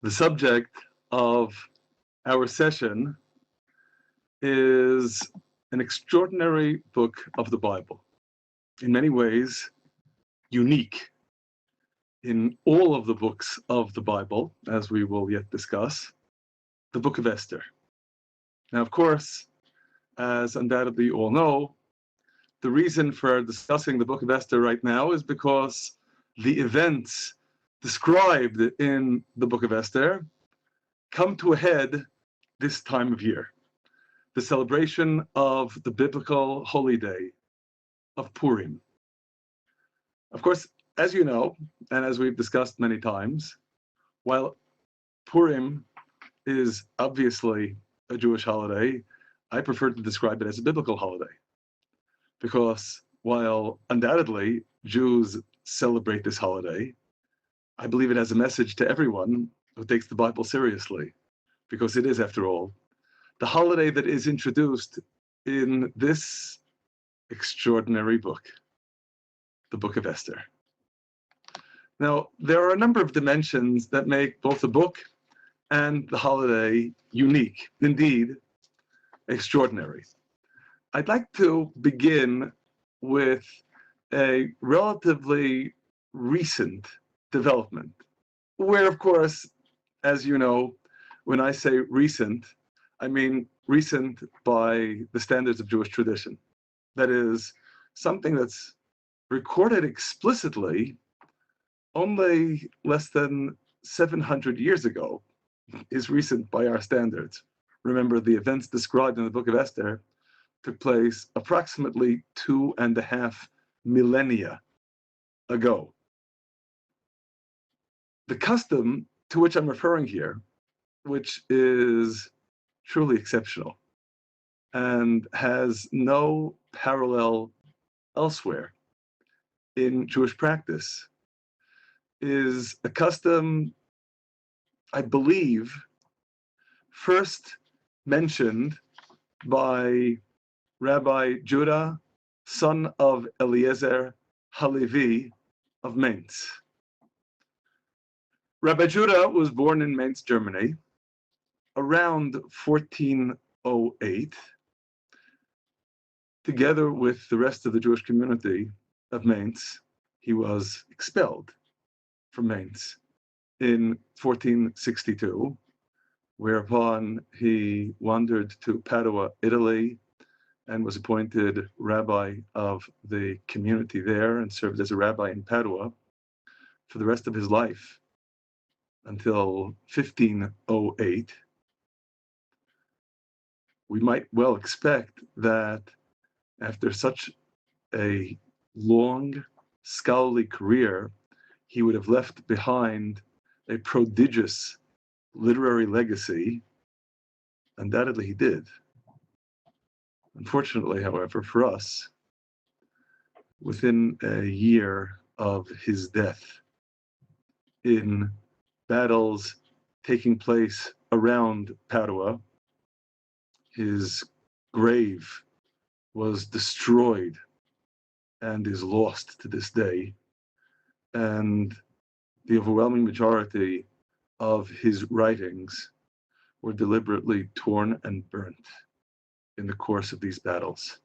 The subject of our session is an extraordinary book of the Bible, in many ways unique in all of the books of the Bible, as we will yet discuss, the book of Esther. Now, of course, as undoubtedly you all know, the reason for discussing the book of Esther right now is because the events described in the book of Esther come to a head this time of year, the celebration of the biblical holy day of Purim. Of course, as you know, and as we've discussed many times, while Purim is obviously a Jewish holiday, I prefer to describe it as a biblical holiday, because while undoubtedly Jews celebrate this holiday, I believe it has a message to everyone who takes the Bible seriously, because it is, after all, the holiday that is introduced in this extraordinary book, the book of Esther. Now, there are a number of dimensions that make both the book and the holiday unique, indeed extraordinary. I'd like to begin with a relatively recent development, where, of course, as you know, when I say recent, I mean recent by the standards of Jewish tradition. That is, something that's recorded explicitly only less than 700 years ago is recent by our standards. Remember, the events described in the book of Esther took place approximately 2.5 millennia ago. The custom to which I'm referring here, which is truly exceptional and has no parallel elsewhere in Jewish practice, is a custom, I believe, first mentioned by Rabbi Judah, son of Eliezer Halevi of Mainz. Rabbi Judah was born in Mainz, Germany, around 1408. Together with the rest of the Jewish community of Mainz, he was expelled from Mainz in 1462, whereupon he wandered to Padua, Italy, and was appointed rabbi of the community there and served as a rabbi in Padua for the rest of his life until 1508. We might well expect that after such a long scholarly career, he would have left behind a prodigious literary legacy. Undoubtedly he did. Unfortunately, however, for us, within a year of his death, in battles taking place around Padua, his grave was destroyed and is lost to this day. And the overwhelming majority of his writings were deliberately torn and burnt in the course of these battles.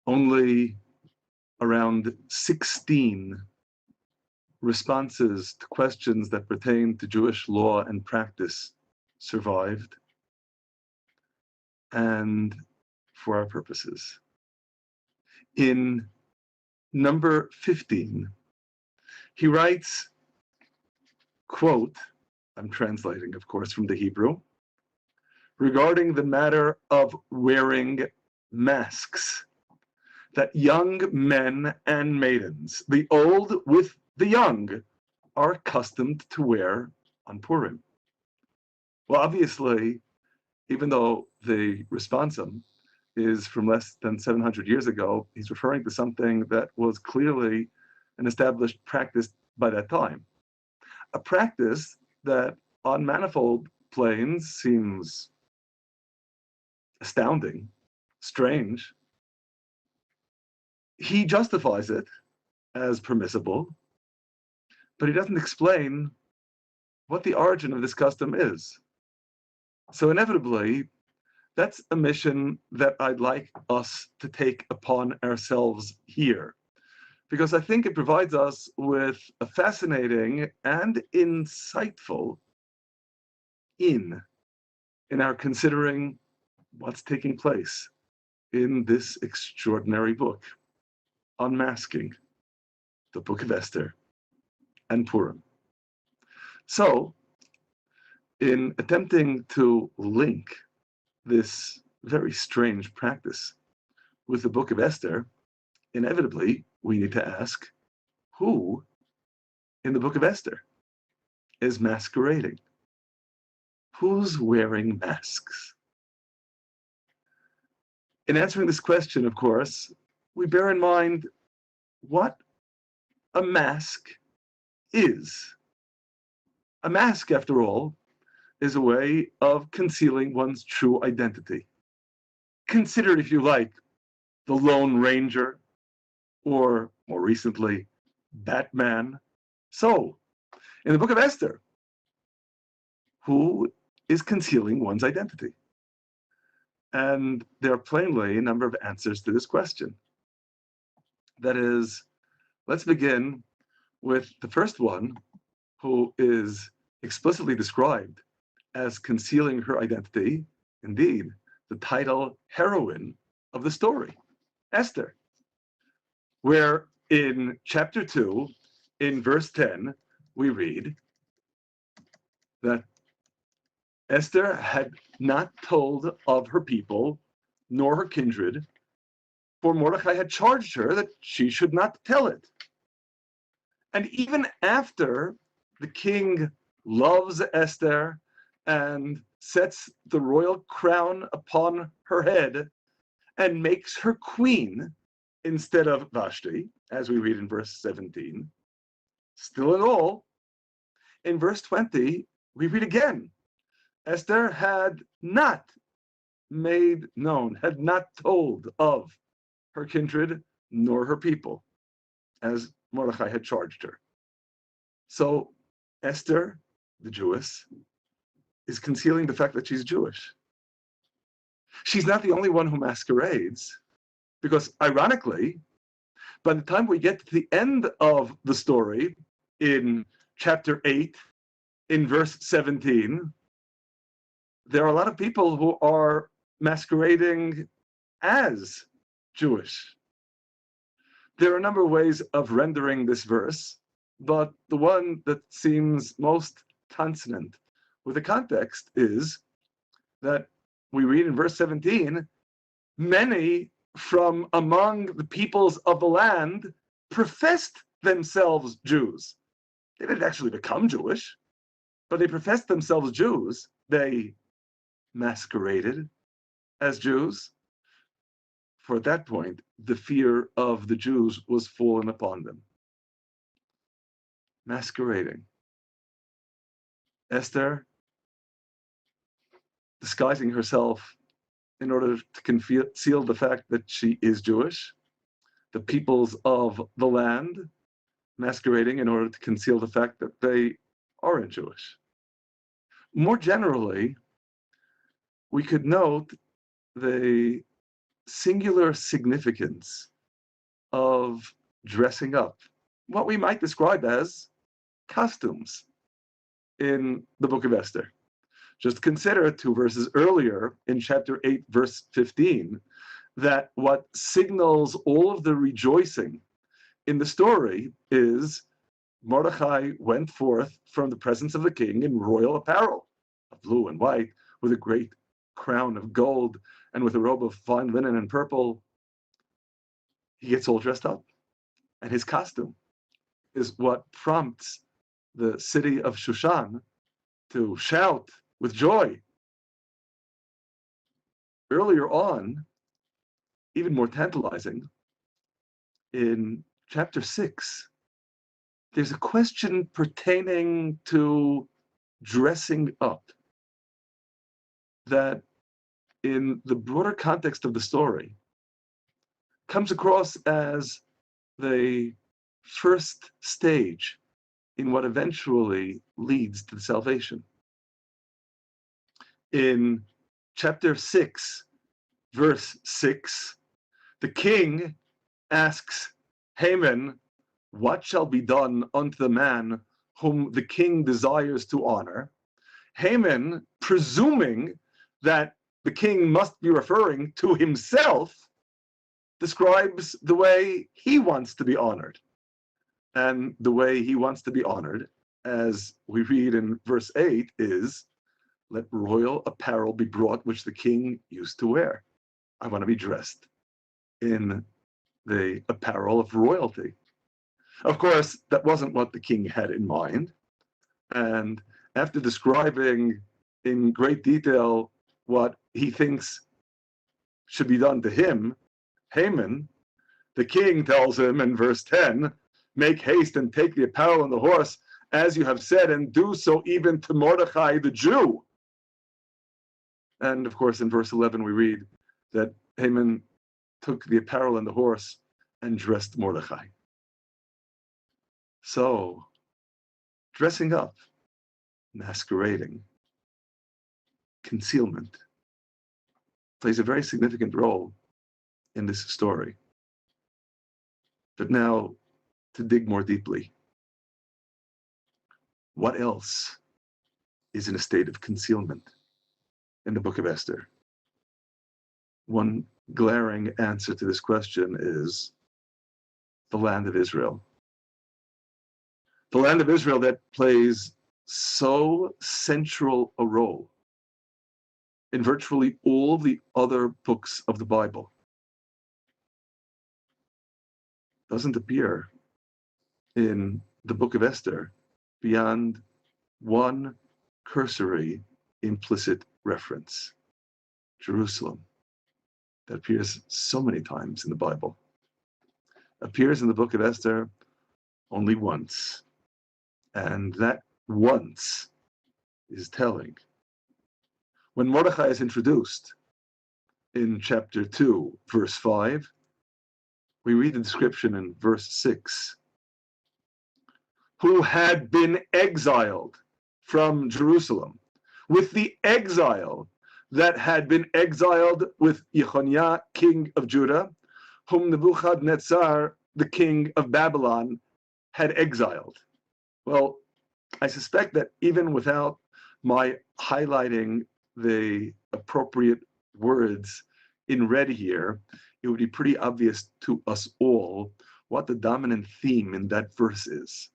Only around 16 responses to questions that pertain to Jewish law and practice survived, and for our purposes. In number 15, he writes, quote, I'm translating, of course, from the Hebrew, regarding the matter of wearing masks, that young men and maidens, the old with the young, are accustomed to wear on Purim. Well, obviously, even though the responsum is from less than 700 years ago, he's referring to something that was clearly an established practice by that time. A practice that on manifold planes seems astounding, strange. He justifies it as permissible, but he doesn't explain what the origin of this custom is. So inevitably, that's a mission that I'd like us to take upon ourselves here, because I think it provides us with a fascinating and insightful in our considering what's taking place in this extraordinary book, Unmasking, the Book of Esther and Purim. So, in attempting to link this very strange practice with the Book of Esther, inevitably we need to ask, who in the Book of Esther is masquerading? Who's wearing masks? In answering this question, of course, we bear in mind what a mask is. A mask, after all, is a way of concealing one's true identity. Consider, if you like, the Lone Ranger, or more recently, Batman. So, in the Book of Esther, who is concealing one's identity? And there are plainly a number of answers to this question. That is, let's begin with the first one, who is explicitly described as concealing her identity, indeed, the title heroine of the story, Esther, where in chapter 2, in verse 10, we read that Esther had not told of her people nor her kindred, for Mordecai had charged her that she should not tell it. And even after the king loves Esther and sets the royal crown upon her head and makes her queen instead of Vashti, as we read in verse 17, still in all, in verse 20, we read again, Esther had not made known, had not told of her kindred nor her people, as Mordecai had charged her. So Esther, the Jewess, is concealing the fact that she's Jewish. She's not the only one who masquerades, because ironically, by the time we get to the end of the story, in chapter 8, in verse 17, there are a lot of people who are masquerading as Jewish. There are a number of ways of rendering this verse, but the one that seems most consonant with the context is that we read in verse 17, many from among the peoples of the land professed themselves Jews. They didn't actually become Jewish, but they professed themselves Jews. They masqueraded as Jews. For at that point, the fear of the Jews was fallen upon them. Masquerading. Esther disguising herself in order to conceal the fact that she is Jewish. The peoples of the land masquerading in order to conceal the fact that they aren't Jewish. More generally, we could note the singular significance of dressing up, what we might describe as costumes in the book of Esther. Just consider 2 verses earlier in chapter 8, verse 15, that what signals all of the rejoicing in the story is Mordecai went forth from the presence of the king in royal apparel, of blue and white, with a great crown of gold and with a robe of fine linen and purple. He gets all dressed up, and his costume is what prompts the city of Shushan to shout with joy. Earlier on, even more tantalizing, in chapter 6, there's a question pertaining to dressing up that, in the broader context of the story, comes across as the first stage in what eventually leads to the salvation. In chapter 6, verse 6, the king asks Haman, what shall be done unto the man whom the king desires to honor? Haman, presuming that the king must be referring to himself, describes the way he wants to be honored. And the way he wants to be honored, as we read in verse 8, is, let royal apparel be brought which the king used to wear. I want to be dressed in the apparel of royalty. Of course, that wasn't what the king had in mind. And after describing in great detail what he thinks should be done to him, Haman, the king tells him in verse 10, make haste and take the apparel and the horse, as you have said, and do so even to Mordechai the Jew. And of course, in verse 11, we read that Haman took the apparel and the horse and dressed Mordechai. So, dressing up, masquerading, concealment plays a very significant role in this story. But now, to dig more deeply, what else is in a state of concealment in the book of Esther? One glaring answer to this question is the land of Israel. The land of Israel that plays so central a role in virtually all the other books of the Bible doesn't appear in the book of Esther beyond one cursory implicit reference: Jerusalem. That appears so many times in the Bible. Appears in the book of Esther only once. And that once is telling. When Mordechai is introduced in chapter 2, verse 5, we read the description in verse 6. Who had been exiled from Jerusalem, with the exile that had been exiled with Yechoniah, king of Judah, whom Nebuchadnezzar, the king of Babylon, had exiled. Well, I suspect that even without my highlighting the appropriate words in red here, it would be pretty obvious to us all what the dominant theme in that verse is.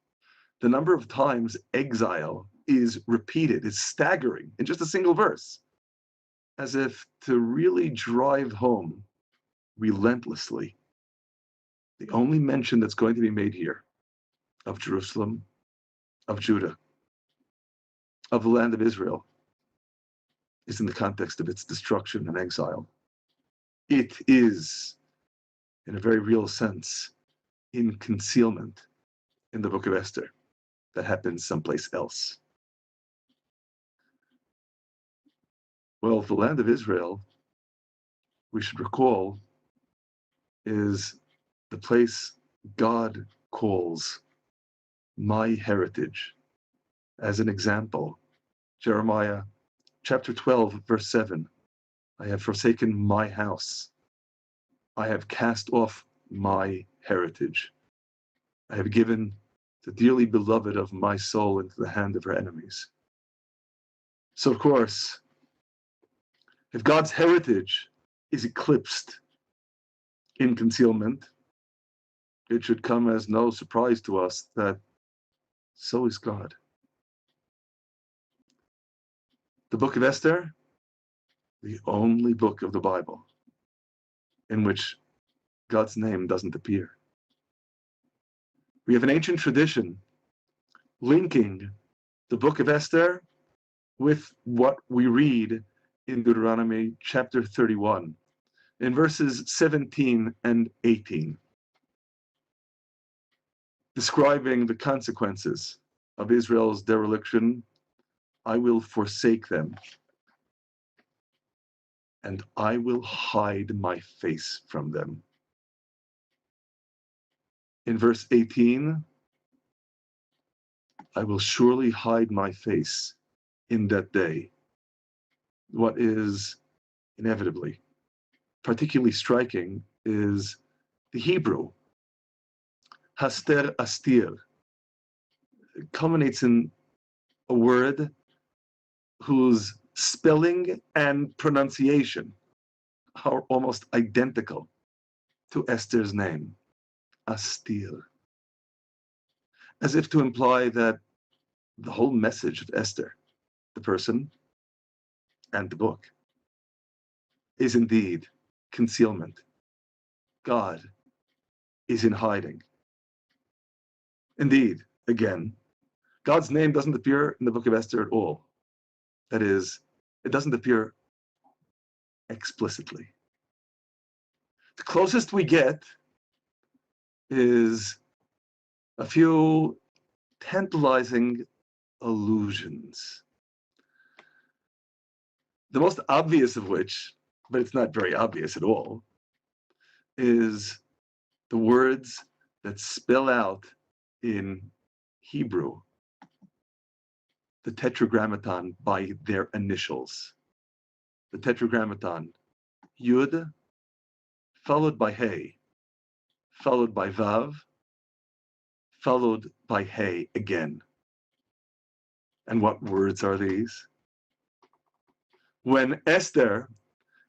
The number of times exile is repeated is staggering in just a single verse, as if to really drive home relentlessly the only mention that's going to be made here of Jerusalem, of Judah, of the land of Israel, is in the context of its destruction and exile. It is, in a very real sense, in concealment in the book of Esther that happens someplace else. Well, the land of Israel, we should recall, is the place God calls my heritage. As an example, Jeremiah chapter 12, verse 7, I have forsaken my house. I have cast off my heritage. I have given the dearly beloved of my soul into the hand of her enemies. So, of course, if God's heritage is eclipsed in concealment, it should come as no surprise to us that so is God. The book of Esther, the only book of the Bible in which God's name doesn't appear. We have an ancient tradition linking the book of Esther with what we read in Deuteronomy chapter 31, in verses 17 and 18, describing the consequences of Israel's dereliction. I will forsake them, and I will hide my face from them. In verse 18, I will surely hide my face in that day. What is inevitably particularly striking is the Hebrew. Haster astir culminates in a word whose spelling and pronunciation are almost identical to Esther's name, astir, as if to imply that the whole message of Esther, the person and the book, is indeed concealment. God is in hiding. Indeed, again, God's name doesn't appear in the book of Esther at all. That is, it doesn't appear explicitly. The closest we get is a few tantalizing allusions. The most obvious of which, but it's not very obvious at all, is the words that spell out in Hebrew the tetragrammaton by their initials. The tetragrammaton, Yud, followed by Hey, followed by Vav, followed by Hey again. And what words are these? When Esther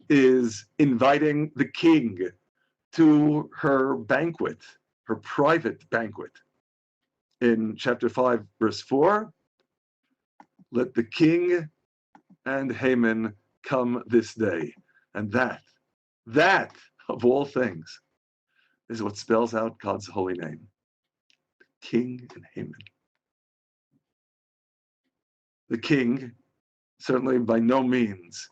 is inviting the king to her banquet, her private banquet, in chapter 5, verse 4, let the king and Haman come this day. And that of all things, is what spells out God's holy name. King and Haman. The king, certainly by no means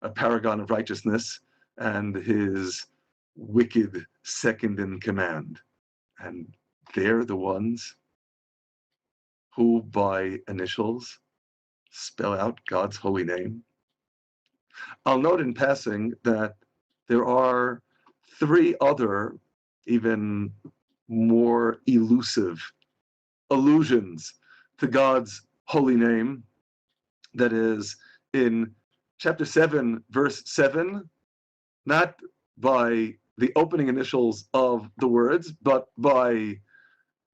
a paragon of righteousness, and his wicked second in command. And they're the ones who, by initials, spell out God's holy name. I'll note in passing that there are 3 other, even more elusive allusions to God's holy name. That is, in chapter 7, verse 7, not by the opening initials of the words, but by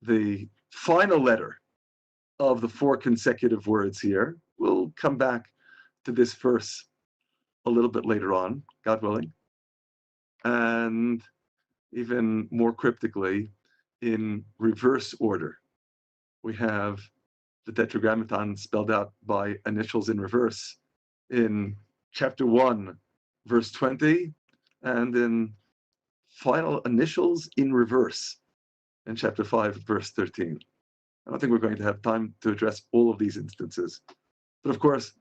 the final letter of the 4 consecutive words here. We'll come back to this verse a little bit later on, God willing. And even more cryptically, in reverse order, we have the tetragrammaton spelled out by initials in reverse in chapter 1, verse 20, and in final initials in reverse in chapter 5, verse 13. I don't think we're going to have time to address all of these instances. But of course,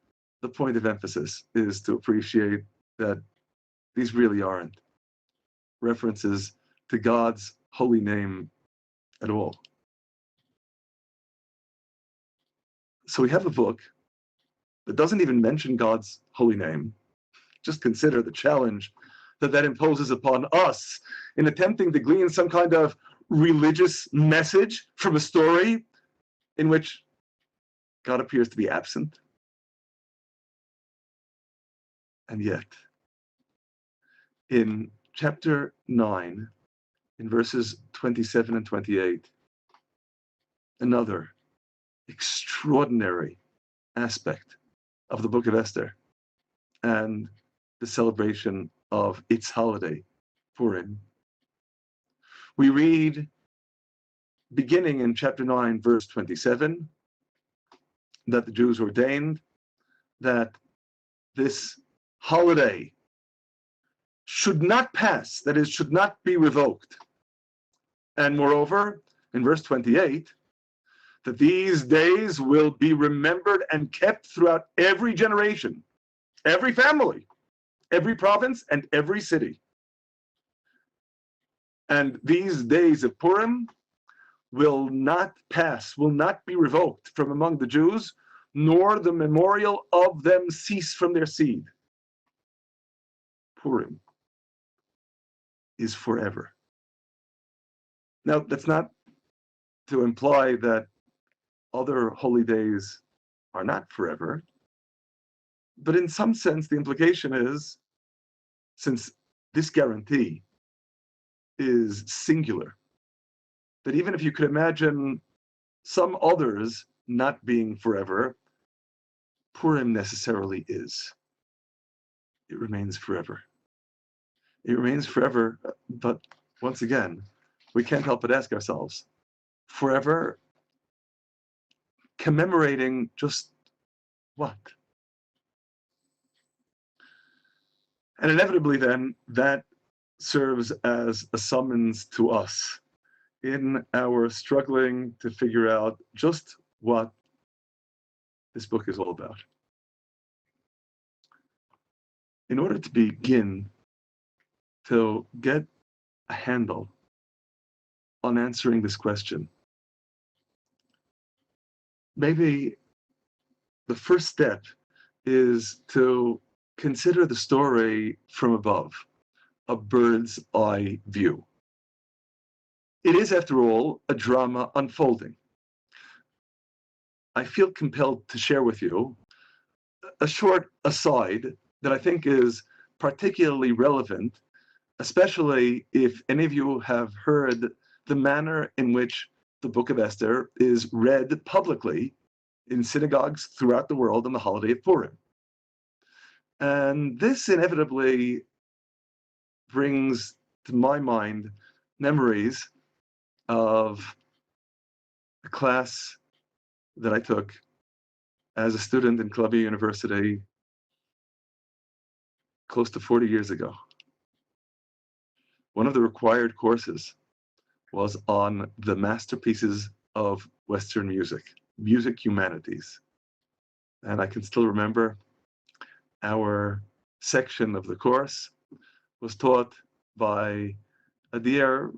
the point of emphasis is to appreciate that these really aren't references to God's holy name at all. So we have a book that doesn't even mention God's holy name. Just consider the challenge that imposes upon us in attempting to glean some kind of religious message from a story in which God appears to be absent. And yet, in chapter 9, in verses 27 and 28, another extraordinary aspect of the book of Esther and the celebration of its holiday, Purim. We read, beginning in chapter 9, verse 27, that the Jews ordained that this holiday should not pass, that is, should not be revoked. And moreover, in verse 28, that these days will be remembered and kept throughout every generation, every family, every province, and every city. And these days of Purim will not pass, will not be revoked from among the Jews, nor the memorial of them cease from their seed. Purim is forever. Now, that's not to imply that other holy days are not forever. But in some sense, the implication is, since this guarantee is singular, that even if you could imagine some others not being forever, Purim necessarily is. It remains forever. It remains forever, but once again, we can't help but ask ourselves, forever commemorating just what? And inevitably then, that serves as a summons to us in our struggling to figure out just what this book is all about. In order to begin to get a handle on answering this question, maybe the first step is to consider the story from above, a bird's eye view. It is, after all, a drama unfolding. I feel compelled to share with you a short aside that I think is particularly relevant, especially if any of you have heard the manner in which the book of Esther is read publicly in synagogues throughout the world on the holiday of Purim. And this inevitably brings to my mind memories of a class that I took as a student in Columbia University close to 40 years ago. One of the required courses was on the masterpieces of Western music, music humanities. And I can still remember our section of the course was taught by a dear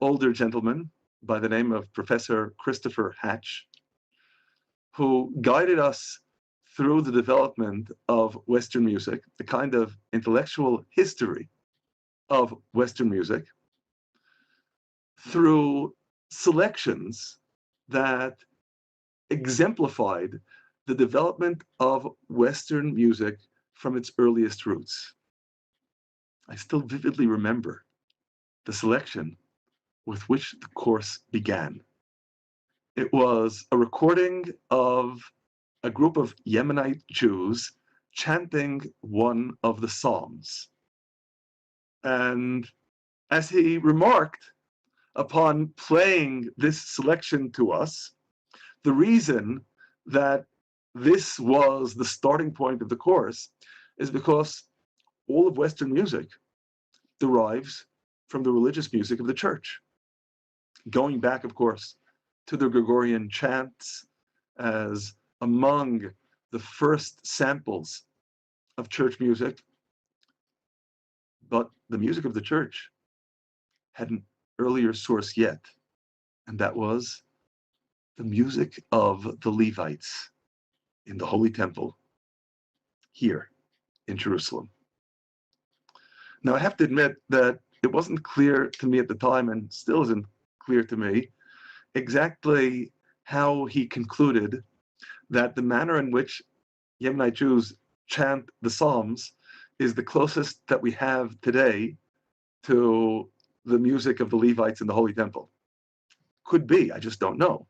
older gentleman by the name of Professor Christopher Hatch, who guided us through the development of Western music, the kind of intellectual history of Western music, through selections that exemplified the development of Western music from its earliest roots. I still vividly remember the selection with which the course began. It was a recording of a group of Yemenite Jews chanting one of the Psalms. And as he remarked upon playing this selection to us, the reason that this was the starting point of the course is because all of Western music derives from the religious music of the church. Going back, of course, to the Gregorian chants as among the first samples of church music. But the music of the church had an earlier source yet, and that was the music of the Levites in the Holy Temple here in Jerusalem. Now, I have to admit that it wasn't clear to me at the time, and still isn't clear to me, exactly how he concluded that the manner in which Yemenite Jews chant the Psalms is the closest that we have today to the music of the Levites in the Holy Temple. Could be, I just don't know.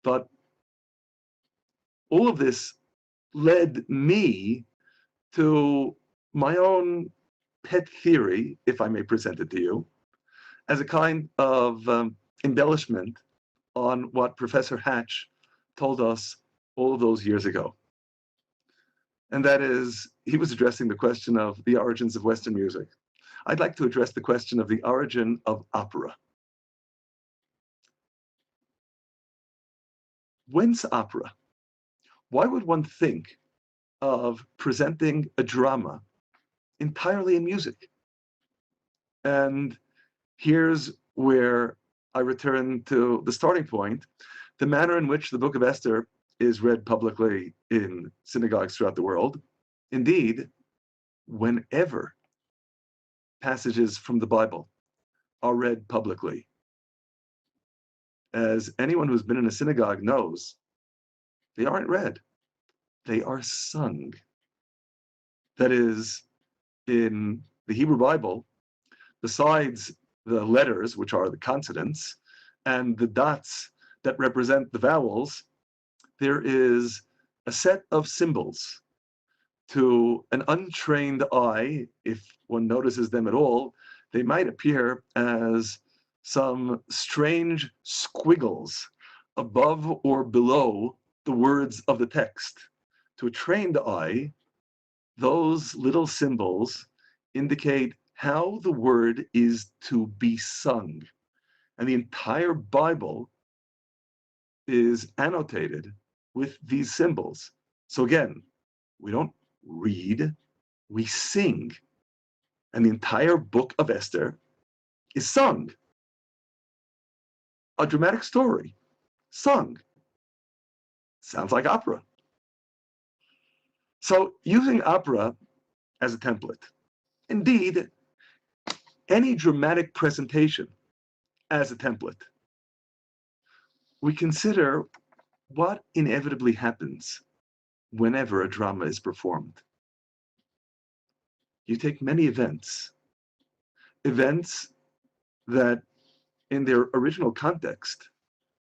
But all of this led me to my own pet theory, if I may present it to you, as a kind of embellishment on what Professor Hatch told us all of those years ago. And that is, he was addressing the question of the origins of Western music. I'd like to address the question of the origin of opera. Whence opera? Why would one think of presenting a drama entirely in music? And here's where I return to the starting point, the manner in which the book of Esther is read publicly in synagogues throughout the world. Indeed, whenever passages from the Bible are read publicly, as anyone who's been in a synagogue knows, they aren't read. They are sung. That is, in the Hebrew Bible, besides the letters, which are the consonants, and the dots that represent the vowels, there is a set of symbols. To an untrained eye, if one notices them at all, they might appear as some strange squiggles above or below the words of the text. To a trained eye, those little symbols indicate how the word is to be sung. And the entire Bible is annotated with these symbols. So again, we don't read, we sing. And the entire book of Esther is sung. A dramatic story, sung. Sounds like opera. So using opera as a template, indeed, any dramatic presentation as a template, we consider what inevitably happens whenever a drama is performed. You take many events that in their original context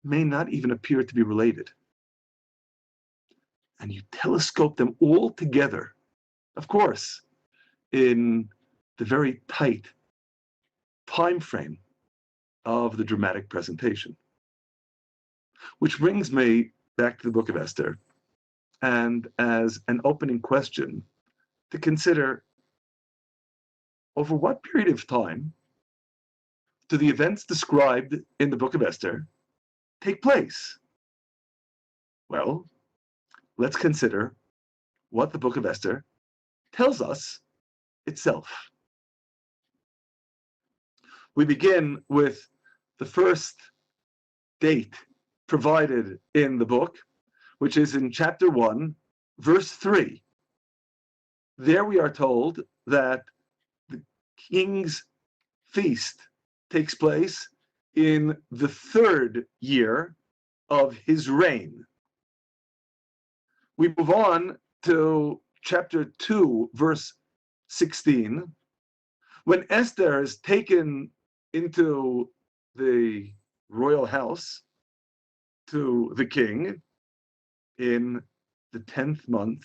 may not even appear to be related, and you telescope them all together, of course, in the very tight time frame of the dramatic presentation. Which brings me back to the book of Esther, and as an opening question, to consider over what period of time do the events described in the book of Esther take place? Well, let's consider what the book of Esther tells us itself. We begin with the first date provided in the book, which is in chapter 1, verse 3. There we are told that the king's feast takes place in the 3rd year of his reign. We move on to chapter 2, verse 16, when Esther is taken into the royal house to the king in the 10th month,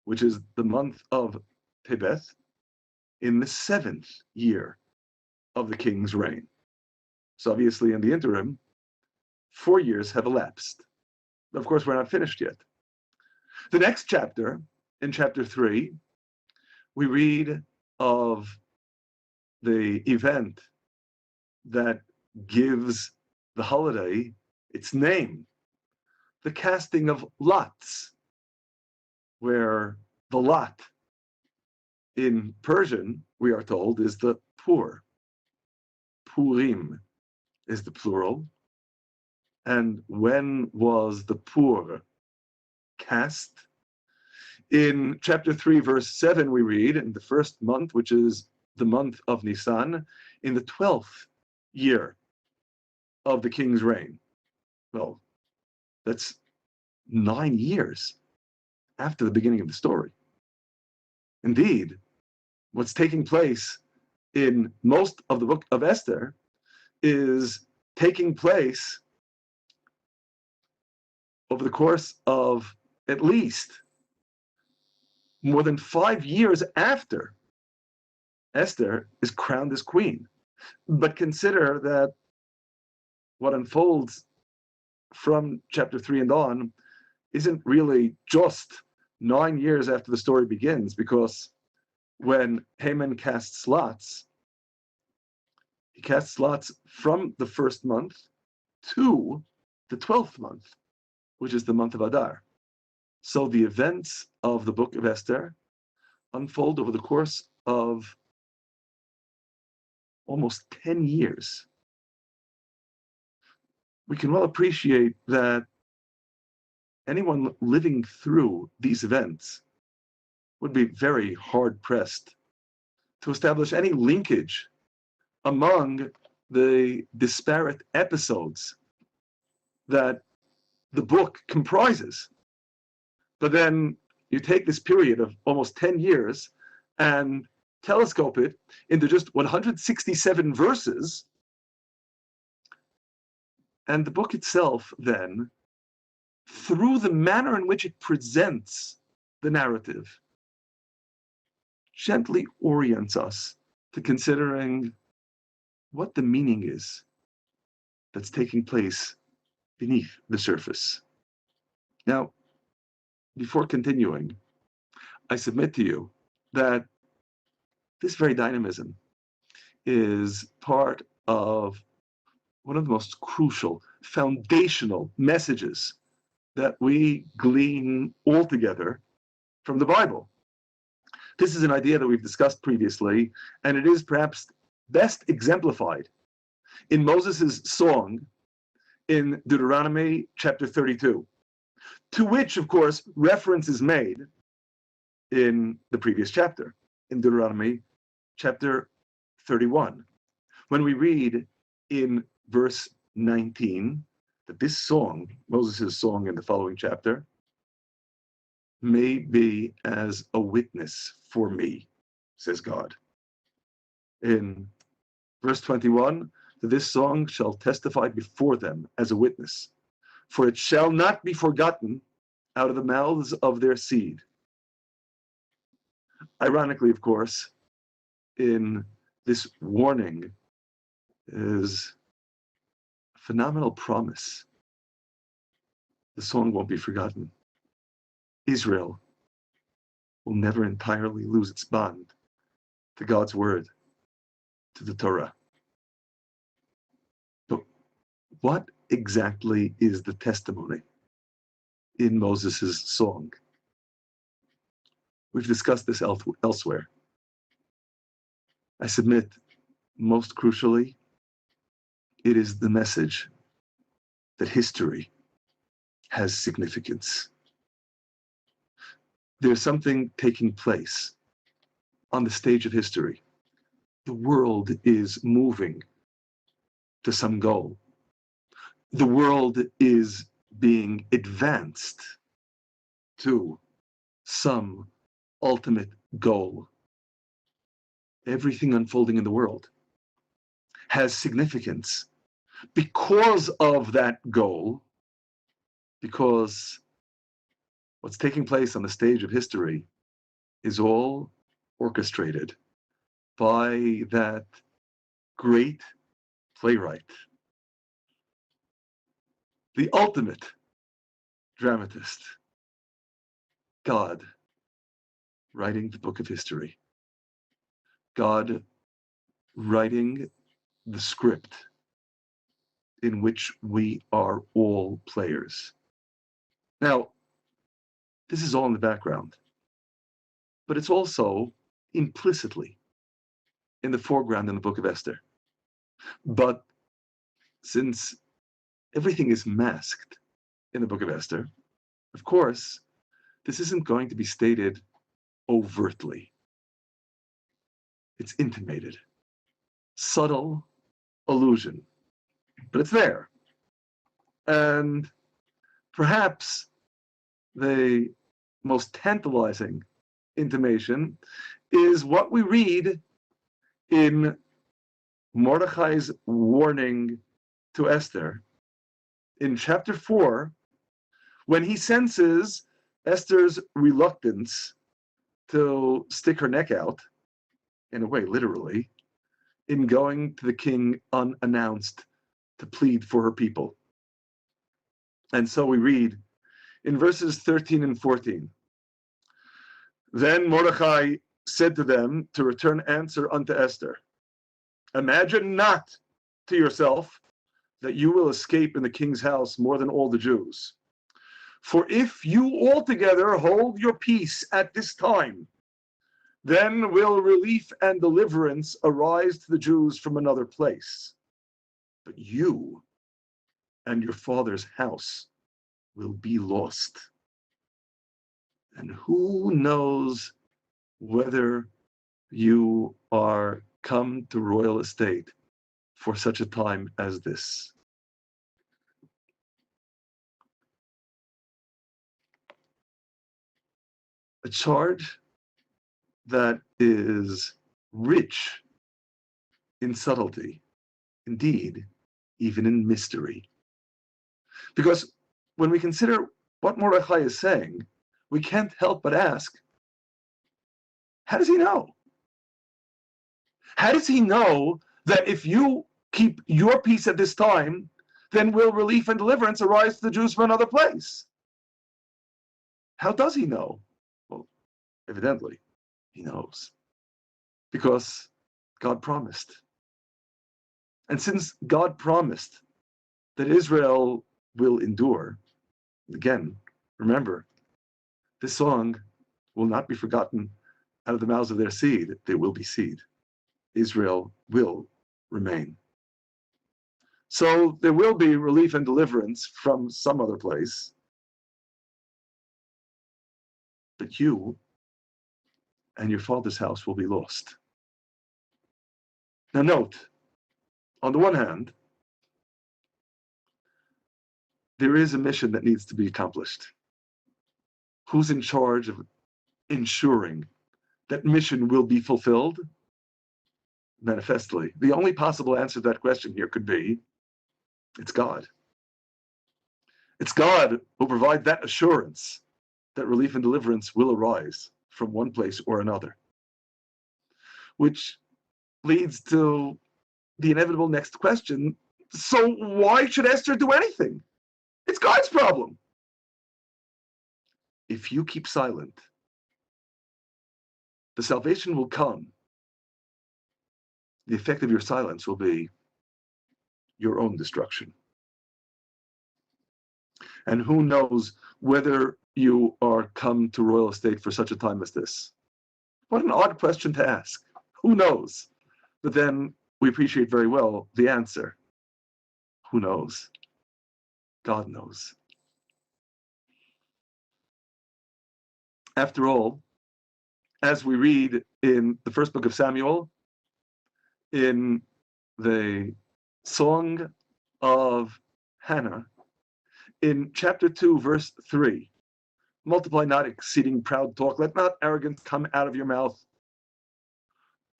which is the month of Tebeth, in the 7th year of the king's reign. So obviously in the interim, 4 years have elapsed. Of course, we're not finished yet. The next chapter, in chapter 3, we read of the event that gives the holiday its name, the casting of lots, where the lot in Persian, we are told, is the pur. Purim is the plural. And when was the pur cast? In chapter 3, verse 7, we read, in the 1st month, which is the month of Nisan, in the 12th year of the king's reign. Well, that's 9 years after the beginning of the story. Indeed, what's taking place in most of the book of Esther is taking place over the course of at least more than 5 years after Esther is crowned as queen. But consider that what unfolds from chapter 3 and on isn't really just 9 years after the story begins, because when Haman casts lots, he casts lots from the 1st month to the 12th month, which is the month of Adar. So the events of the book of Esther unfold over the course of almost 10 years. We can well appreciate that anyone living through these events would be very hard-pressed to establish any linkage among the disparate episodes that the book comprises. But then you take this period of almost 10 years and telescope it into just 167 verses, and the book itself then, through the manner in which it presents the narrative, gently orients us to considering what the meaning is that's taking place beneath the surface. Now, before continuing, I submit to you that this very dynamism is part of one of the most crucial, foundational messages that we glean altogether from the Bible. This is an idea that we've discussed previously, and it is perhaps best exemplified in Moses' song in Deuteronomy chapter 32, to which, of course, reference is made in the previous chapter, in Deuteronomy chapter 31, when we read in verse 19 that this song, Moses' song in the following chapter, may be as a witness for me, says God. In verse 21, this song shall testify before them as a witness, for it shall not be forgotten out of the mouths of their seed. Ironically, of course, in this warning is a phenomenal promise. The song won't be forgotten. Israel will never entirely lose its bond to God's word, to the Torah. But what exactly is the testimony in Moses' song? We've discussed this elsewhere. I submit, most crucially, it is the message that history has significance. There's something taking place on the stage of history. The world is moving to some goal. The world is being advanced to some ultimate goal. Everything unfolding in the world has significance because of that goal, because what's taking place on the stage of history is all orchestrated by that great playwright, the ultimate dramatist, God, writing the book of history, God writing the script in which we are all players. Now, this is all in the background, but it's also implicitly in the foreground in the book of Esther. But since everything is masked in the book of Esther, of course, this isn't going to be stated overtly. It's intimated, subtle allusion, but it's there. And perhaps the most tantalizing intimation is what we read in Mordechai's warning to Esther in chapter 4, when he senses Esther's reluctance to stick her neck out, in a way, literally, in going to the king unannounced to plead for her people. And so we read in verses 13 and 14, then Mordechai said to them to return answer unto Esther, imagine not to yourself that you will escape in the king's house more than all the Jews. For if you altogether hold your peace at this time, then will relief and deliverance arise to the Jews from another place. But you and your father's house will be lost. And who knows whether you are come to royal estate for such a time as this. a charge that is rich in subtlety, indeed, even in mystery. Because when we consider what Mordechai is saying, we can't help but ask, how does he know? How does he know that if you keep your peace at this time, then will relief and deliverance arise to the Jews from another place? How does he know? Well, evidently, he knows. Because God promised. And since God promised that Israel will endure, again, remember, this song will not be forgotten out of the mouths of their seed. There will be seed. Israel will remain. So there will be relief and deliverance from some other place. But you and your father's house will be lost. Now note, on the one hand, there is a mission that needs to be accomplished. Who's in charge of ensuring that mission will be fulfilled? Manifestly. The only possible answer to that question here could be, it's God. It's God who provides that assurance that relief and deliverance will arise from one place or another. Which leads to the inevitable next question. So why should Esther do anything? It's God's problem. If you keep silent, the salvation will come. The effect of your silence will be your own destruction. And who knows whether you are come to royal estate for such a time as this? What an odd question to ask. Who knows? But then we appreciate very well the answer. Who knows? God knows. After all, as we read in the first book of Samuel, in the Song of Hannah, in chapter 2, verse 3, multiply not exceeding proud talk, let not arrogance come out of your mouth,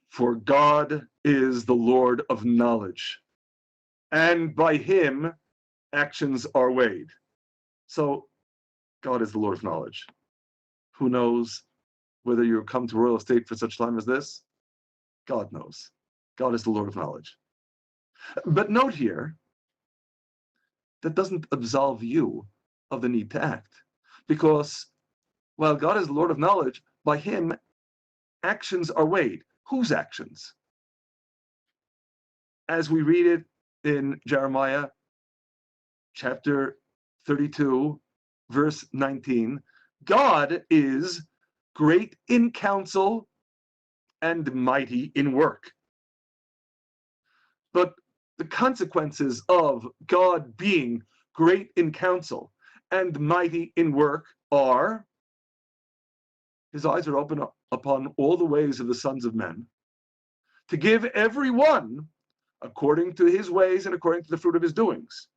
for God is the Lord of knowledge, and by him actions are weighed. So God is the Lord of knowledge. Who knows whether you come to royal estate for such time as this? God knows. God is the Lord of knowledge. But note here, that doesn't absolve you of the need to act. Because while God is the Lord of knowledge, by him, actions are weighed. Whose actions? As we read it in Jeremiah chapter 32, verse 19, God is great in counsel and mighty in work. But the consequences of God being great in counsel and mighty in work are his eyes are open upon all the ways of the sons of men, to give every one according to his ways and according to the fruit of his doings.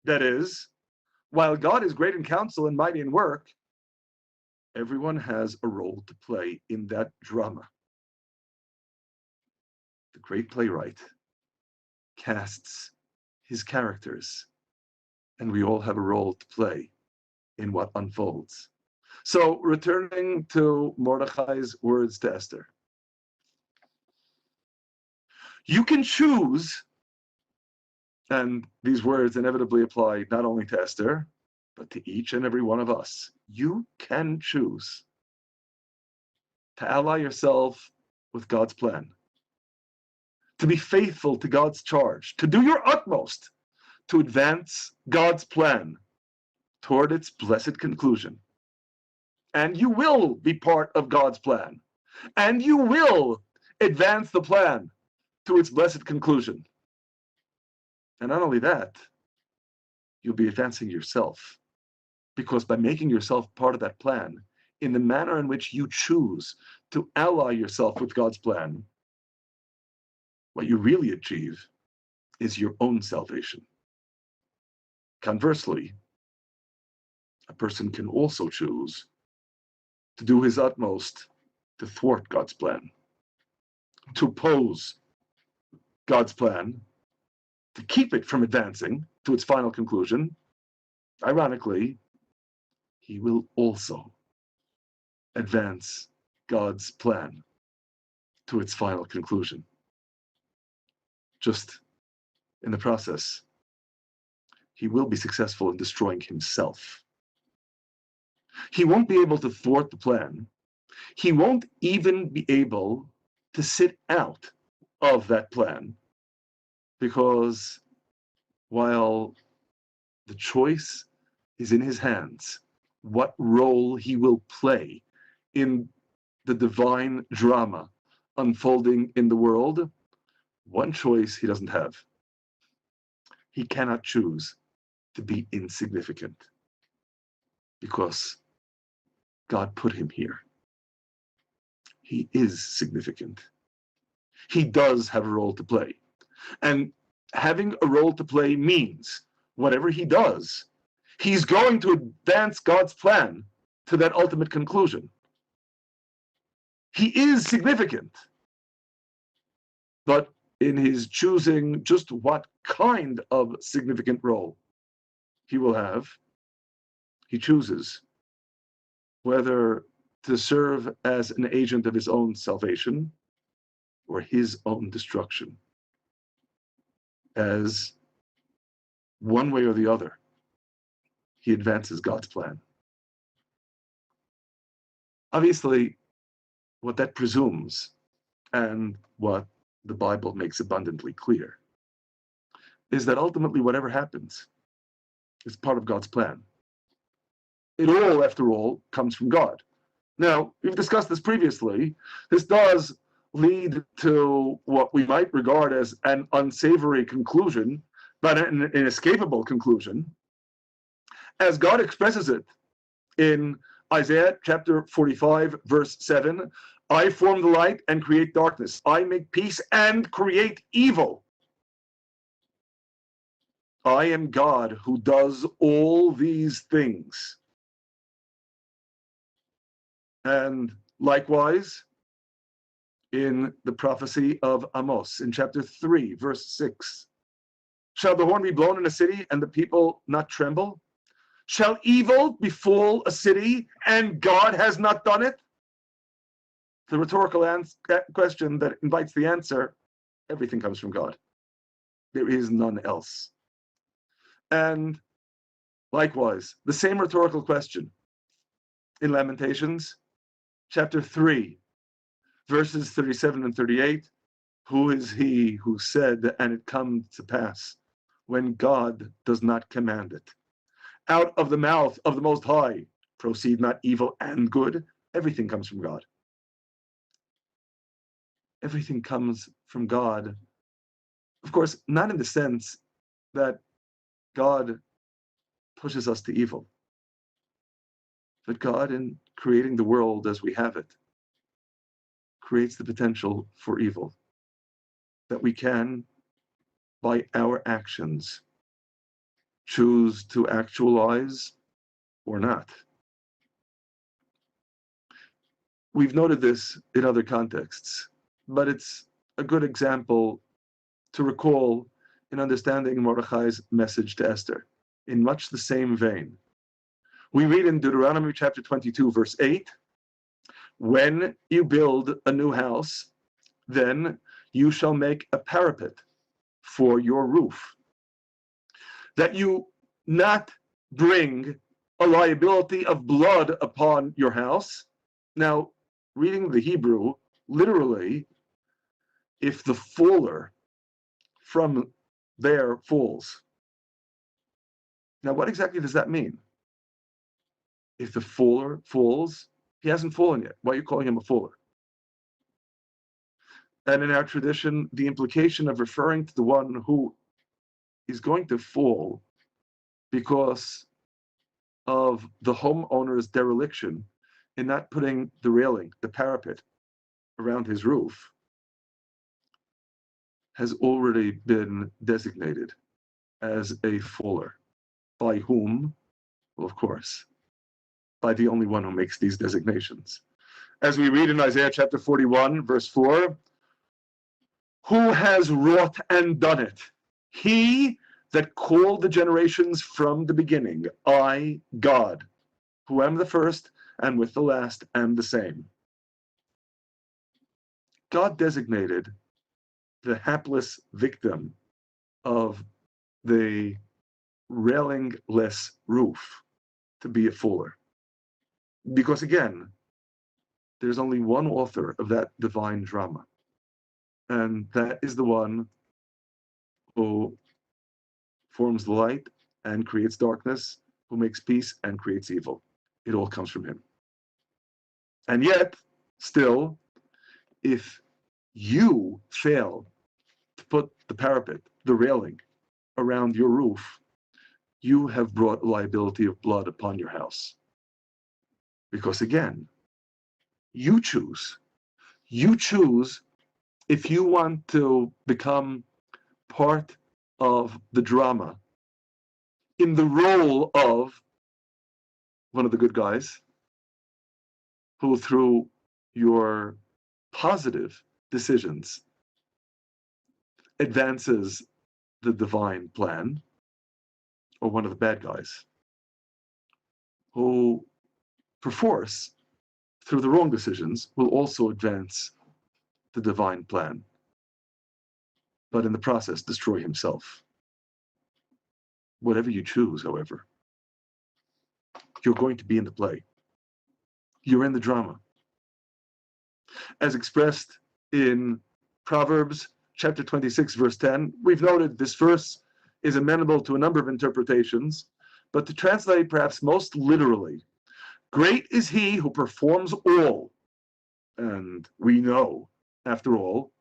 That is, while God is great in counsel and mighty in work, everyone has a role to play in that drama. The great playwright casts his characters, and we all have a role to play in what unfolds. So, returning to Mordechai's words to Esther, you can choose, and these words inevitably apply not only to Esther, but to each and every one of us. You can choose to ally yourself with God's plan, to be faithful to God's charge, to do your utmost to advance God's plan toward its blessed conclusion. And you will be part of God's plan. And you will advance the plan to its blessed conclusion. And not only that, you'll be advancing yourself. Because by making yourself part of that plan, in the manner in which you choose to ally yourself with God's plan, what you really achieve is your own salvation. Conversely, a person can also choose to do his utmost to thwart God's plan, to oppose God's plan, to keep it from advancing to its final conclusion, ironically, he will also advance God's plan to its final conclusion. Just in the process, he will be successful in destroying himself. He won't be able to thwart the plan. He won't even be able to sit out of that plan, because while the choice is in his hands, what role he will play in the divine drama unfolding in the world, one choice he doesn't have. He cannot choose to be insignificant, because God put him here. He is significant. He does have a role to play. And having a role to play means whatever he does, he's going to advance God's plan to that ultimate conclusion. He is significant. But in his choosing just what kind of significant role he will have, he chooses whether to serve as an agent of his own salvation or his own destruction. As one way or the other, he advances God's plan. Obviously, what that presumes, and what the Bible makes abundantly clear, is that ultimately whatever happens is part of God's plan. It all, after all, comes from God. Now, we've discussed this previously. This does lead to what we might regard as an unsavory conclusion, but an inescapable conclusion, as God expresses it in Isaiah chapter 45, verse 7, I form the light and create darkness. I make peace and create evil. I am God who does all these things. And likewise, in the prophecy of Amos, in chapter 3, verse 6, shall the horn be blown in a city and the people not tremble? Shall evil befall a city and God has not done it? The rhetorical question that invites the answer, everything comes from God. There is none else. And likewise, the same rhetorical question in Lamentations, chapter 3, verses 37 and 38, who is he who said, and it come to pass, when God does not command it? Out of the mouth of the Most High proceed not evil and good. Everything comes from God. Everything comes from God. Of course, not in the sense that God pushes us to evil, but God, in creating the world as we have it, creates the potential for evil that we can, by our actions, choose to actualize or not. We've noted this in other contexts, but it's a good example to recall in understanding Mordechai's message to Esther. In much the same vein, we read in Deuteronomy chapter 22, verse 8, when you build a new house, then you shall make a parapet for your roof, that you not bring a liability of blood upon your house. Now, reading the Hebrew, literally, if the faller from there falls. Now, what exactly does that mean? If the faller falls, he hasn't fallen yet. Why are you calling him a faller? And in our tradition, the implication of referring to the one who is going to fall because of the homeowner's dereliction in not putting the railing, the parapet, around his roof, has already been designated as a faller. By whom? Well, of course, by the only one who makes these designations. As we read in Isaiah chapter 41, verse 4, who has wrought and done it? He that called the generations from the beginning, I, God, who am the first and with the last am the same. God designated the hapless victim of the railingless roof to be a fuller. Because again, there's only one author of that divine drama, and that is the one who forms the light and creates darkness, who makes peace and creates evil. It all comes from him. And yet, still, if you fail to put the parapet, the railing, around your roof, you have brought a liability of blood upon your house. Because again, you choose. You choose if you want to become part of the drama in the role of one of the good guys who, through your positive decisions, advances the divine plan, or one of the bad guys who, perforce, through the wrong decisions, will also advance the divine plan, but in the process destroy himself. Whatever you choose, however, you're going to be in the play. You're in the drama. As expressed in Proverbs chapter 26, verse 10, we've noted this verse is amenable to a number of interpretations, but to translate perhaps most literally, great is he who performs all. And we know, after all,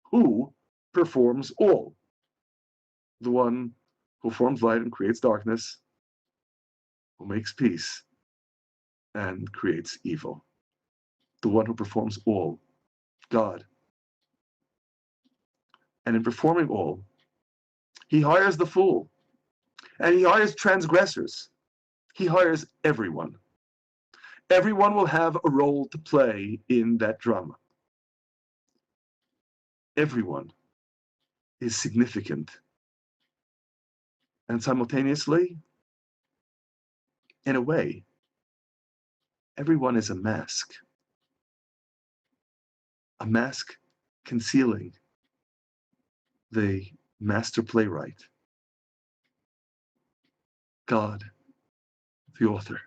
who performs all. The one who forms light and creates darkness, who makes peace and creates evil. The one who performs all, God. And in performing all, he hires the fool, and he hires transgressors. He hires everyone. Everyone will have a role to play in that drama. Everyone is significant. And simultaneously, in a way, everyone is a mask concealing the master playwright, God, the author,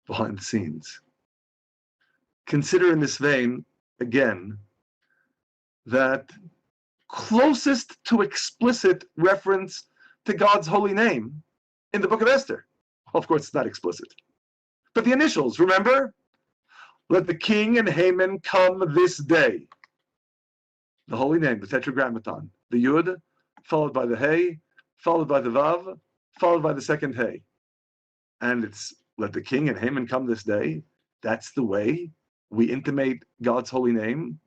behind the scenes. Consider in this vein, again, that closest to explicit reference to God's holy name in the book of Esther. Well, of course, it's not explicit. But the initials, remember? Let the king and Haman come this day. The holy name, the tetragrammaton. The Yud, followed by the Hey, followed by the Vav, followed by the second Hey. And it's let the king and Haman come this day. That's the way we intimate God's holy name.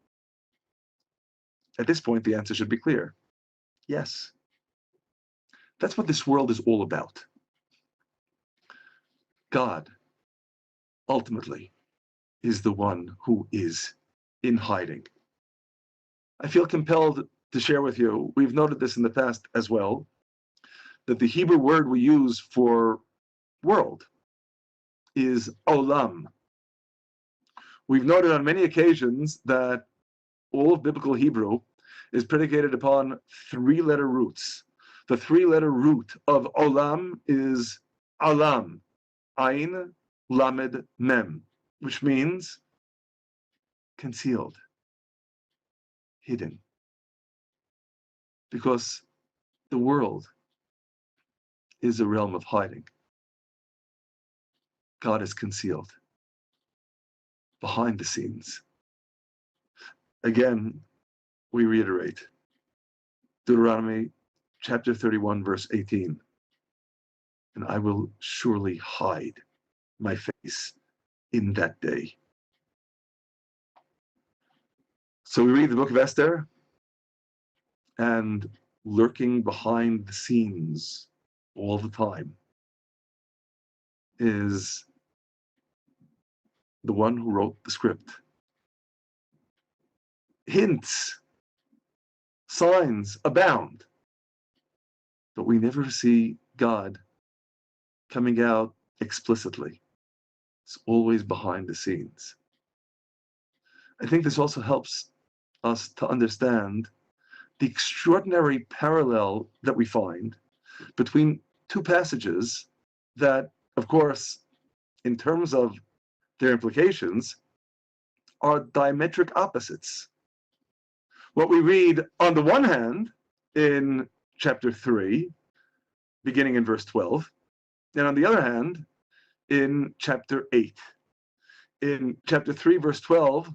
At this point, the answer should be clear. Yes. That's what this world is all about. God, ultimately, is the one who is in hiding. I feel compelled to share with you, we've noted this in the past as well, that the Hebrew word we use for world is olam. We've noted on many occasions that all of biblical Hebrew is predicated upon three-letter roots. The three-letter root of olam is alam, ayin, lamed, mem, which means concealed, hidden. Because the world is a realm of hiding. God is concealed behind the scenes. Again, we reiterate Deuteronomy chapter 31, verse 18. And I will surely hide my face in that day. So we read the book of Esther, and lurking behind the scenes all the time is the one who wrote the script. Hints, signs abound, but we never see God coming out explicitly. It's always behind the scenes. I think this also helps us to understand the extraordinary parallel that we find between two passages that, of course, in terms of their implications, are diametric opposites. What we read on the one hand in chapter 3, beginning in verse 12, and on the other hand in chapter 8. In chapter 3, verse 12,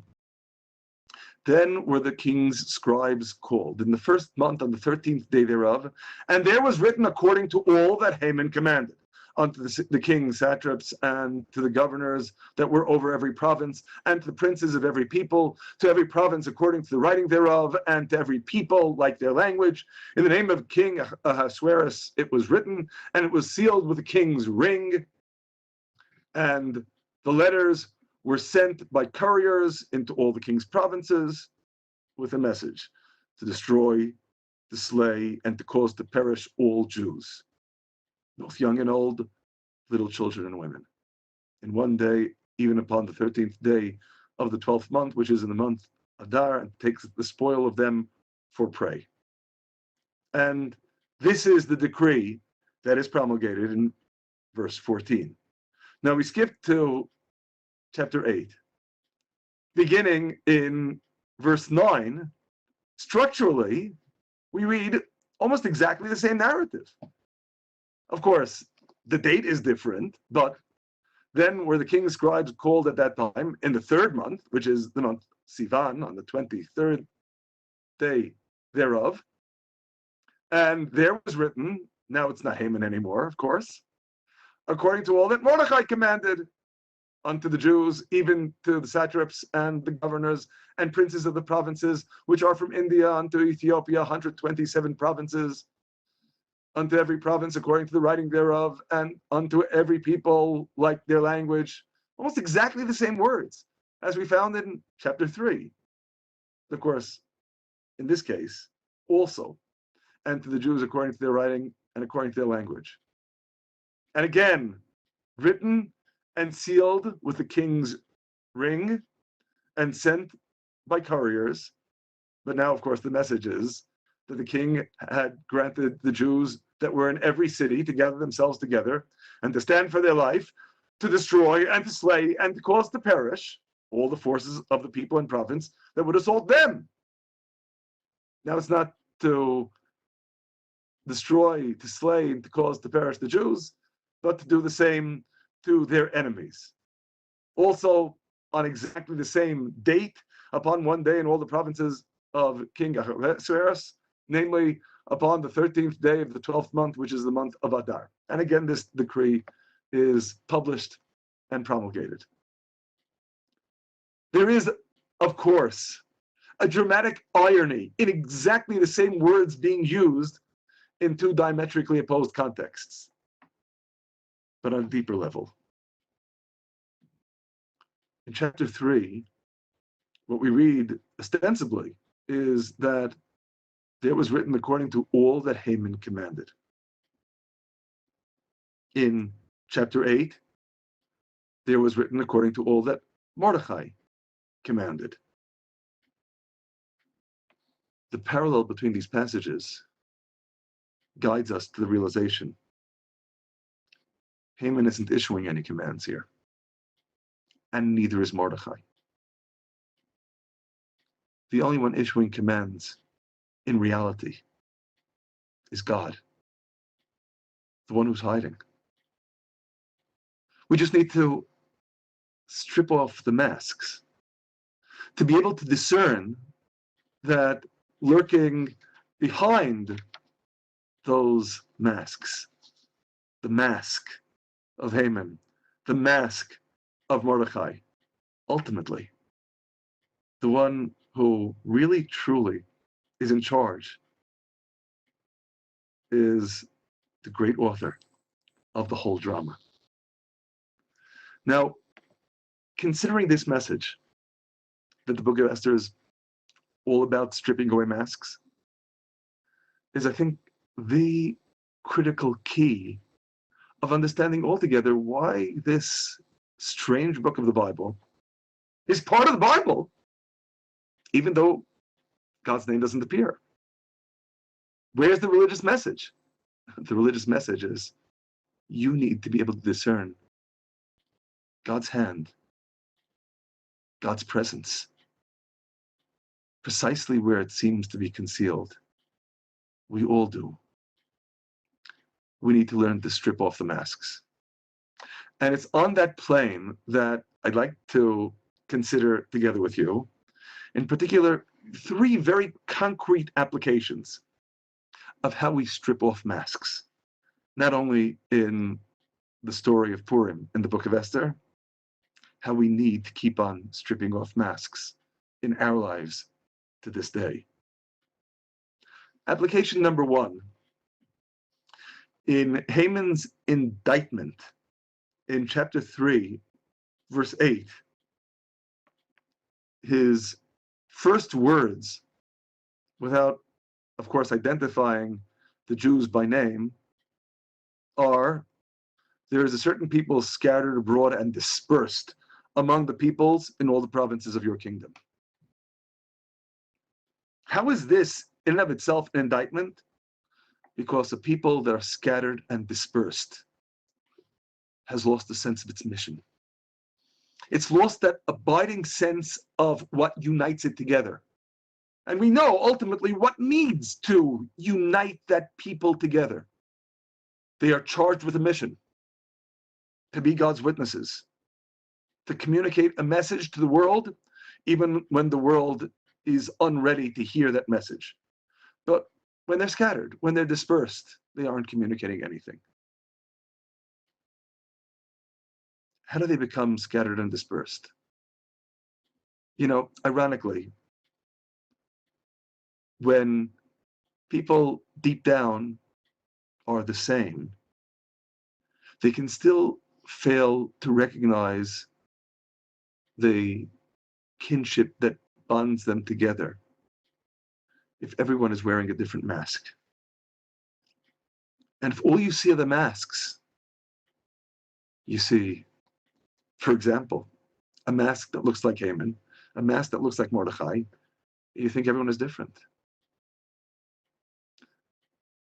then were the king's scribes called in the first month on the 13th day thereof, and there was written according to all that Haman commanded unto the king's satraps and to the governors that were over every province, and to the princes of every people, to every province according to the writing thereof, and to every people like their language. In the name of King Ahasuerus it was written, and it was sealed with the king's ring. And the letters were sent by couriers into all the king's provinces with a message to destroy, to slay, and to cause to perish all Jews, both young and old, little children and women. In one day, even upon the 13th day of the 12th month, which is in the month Adar, and takes the spoil of them for prey. And this is the decree that is promulgated in verse 14. Now we skip to chapter 8. Beginning in verse 9, structurally, we read almost exactly the same narrative. Of course, the date is different, but then were the king's scribes called at that time in the third month, which is the month Sivan, on the 23rd day thereof. And there was written, now it's not Haman anymore, of course, according to all that Mordechai commanded unto the Jews, even to the satraps and the governors and princes of the provinces, which are from India unto Ethiopia, 127 provinces, unto every province according to the writing thereof, and unto every people like their language. Almost exactly the same words as we found in chapter 3. Of course, in this case, also, and to the Jews according to their writing and according to their language. And again, written and sealed with the king's ring and sent by couriers. But now, of course, the message is that the king had granted the Jews that were in every city to gather themselves together and to stand for their life, to destroy and to slay and to cause to perish all the forces of the people and province that would assault them. Now it's not to destroy, to slay, and to cause to perish the Jews, but to do the same to their enemies. Also, on exactly the same date, upon one day in all the provinces of King Ahasuerus, namely upon the 13th day of the 12th month, which is the month of Adar. And again, this decree is published and promulgated. There is, of course, a dramatic irony in exactly the same words being used in two diametrically opposed contexts, but on a deeper level. In chapter 3, what we read ostensibly is that there was written according to all that Haman commanded. In chapter 8, there was written according to all that Mordechai commanded. The parallel between these passages guides us to the realization Haman isn't issuing any commands here, and neither is Mordechai. The only one issuing commands in reality is God, the one who's hiding. We just need to strip off the masks to be able to discern that lurking behind those masks, the mask of Haman, the mask of Mordechai, ultimately, the one who really truly is in charge is the great author of the whole drama. Now, considering this message, that the book of Esther is all about stripping away masks, is, I think, the critical key of understanding altogether why this strange book of the Bible is part of the Bible, even though God's name doesn't appear. Where's the religious message? The religious message is you need to be able to discern God's hand, God's presence, precisely where it seems to be concealed. We all do. We need to learn to strip off the masks. And it's on that plane that I'd like to consider together with you, in particular, 3 very concrete applications of how we strip off masks, not only in the story of Purim in the book of Esther, how we need to keep on stripping off masks in our lives to this day. Application number 1. In Haman's indictment in chapter 3, verse 8, his first words, without, of course, identifying the Jews by name, are, there is a certain people scattered abroad and dispersed among the peoples in all the provinces of your kingdom. How is this in and of itself an indictment? Because the people that are scattered and dispersed has lost the sense of its mission. It's lost that abiding sense of what unites it together. And we know ultimately what needs to unite that people together. They are charged with a mission to be God's witnesses, to communicate a message to the world, even when the world is unready to hear that message. But when they're scattered, when they're dispersed, they aren't communicating anything. How do they become scattered and dispersed? You know, ironically, when people deep down are the same, they can still fail to recognize the kinship that bonds them together if everyone is wearing a different mask. And if all you see are the masks, you see, for example, a mask that looks like Haman, a mask that looks like Mordechai, you think everyone is different.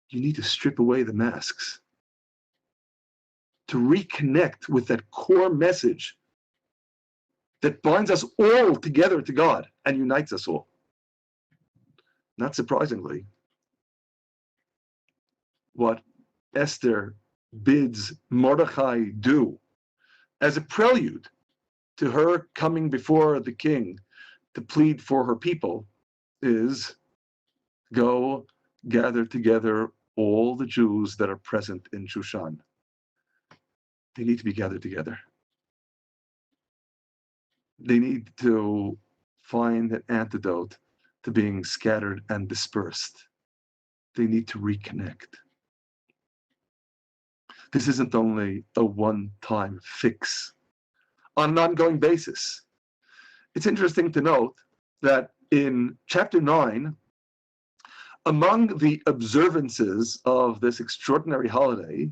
You need to strip away the masks to reconnect with that core message that binds us all together to God and unites us all. Not surprisingly, what Esther bids Mordechai do as a prelude to her coming before the king to plead for her people is, go gather together all the Jews that are present in Shushan. They need to be gathered together. They need to find an antidote to being scattered and dispersed. They need to reconnect. This isn't only a one-time fix on an ongoing basis. It's interesting to note that in chapter 9, among the observances of this extraordinary holiday,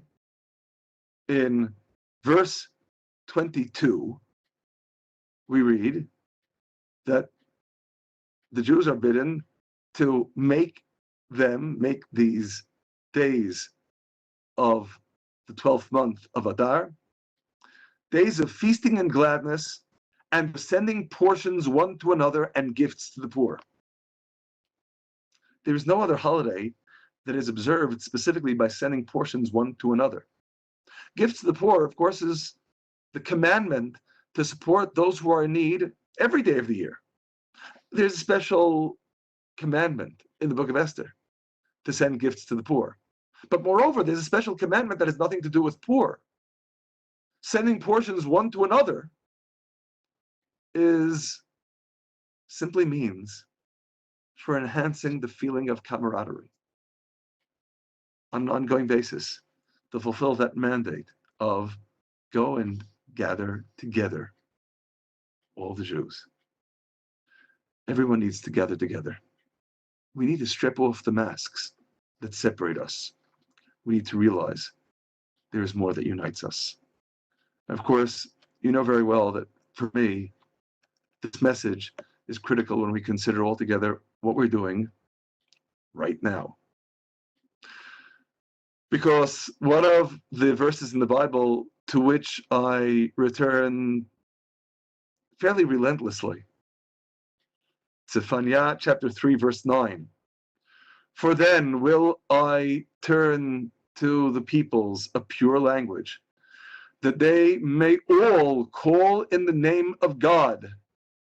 in verse 22, we read that the Jews are bidden to make these days of the 12th month of Adar, days of feasting and gladness, and sending portions one to another and gifts to the poor. There is no other holiday that is observed specifically by sending portions one to another. Gifts to the poor, of course, is the commandment to support those who are in need every day of the year. There's a special commandment in the book of Esther to send gifts to the poor. But moreover, there's a special commandment that has nothing to do with poor. Sending portions one to another simply means for enhancing the feeling of camaraderie on an ongoing basis to fulfill that mandate of go and gather together all the Jews. Everyone needs to gather together. We need to strip off the masks that separate us. We need to realize there is more that unites us. And of course, you know very well that for me, this message is critical when we consider altogether what we're doing right now. Because one of the verses in the Bible to which I return fairly relentlessly, Zephaniah chapter 3, verse 9. For then will I turn to the peoples a pure language, that they may all call in the name of God,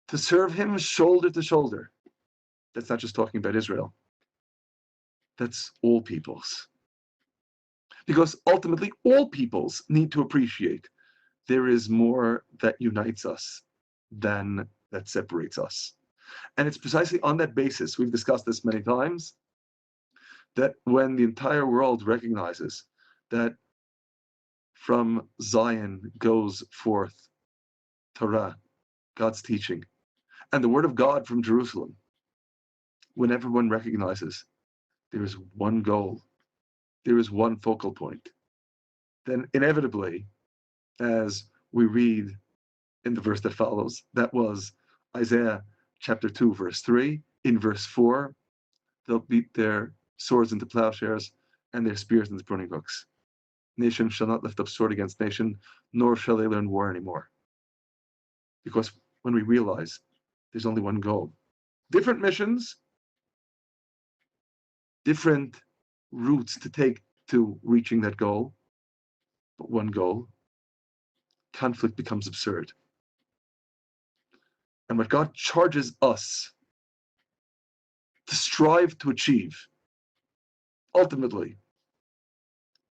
to serve him shoulder to shoulder. That's not just talking about Israel. That's all peoples. Because ultimately, all peoples need to appreciate there is more that unites us than that separates us. And it's precisely on that basis, we've discussed this many times, that when the entire world recognizes that from Zion goes forth Torah, God's teaching, and the word of God from Jerusalem, when everyone recognizes there is one goal, there is one focal point, then inevitably, as we read in the verse that follows, that was Isaiah chapter 2, verse 3. In verse 4, they'll beat their swords into plowshares and their spears into pruning hooks. Nation shall not lift up sword against nation, nor shall they learn war anymore. Because when we realize there's only one goal, different missions, different routes to take to reaching that goal, but one goal, conflict becomes absurd. And what God charges us to strive to achieve, ultimately,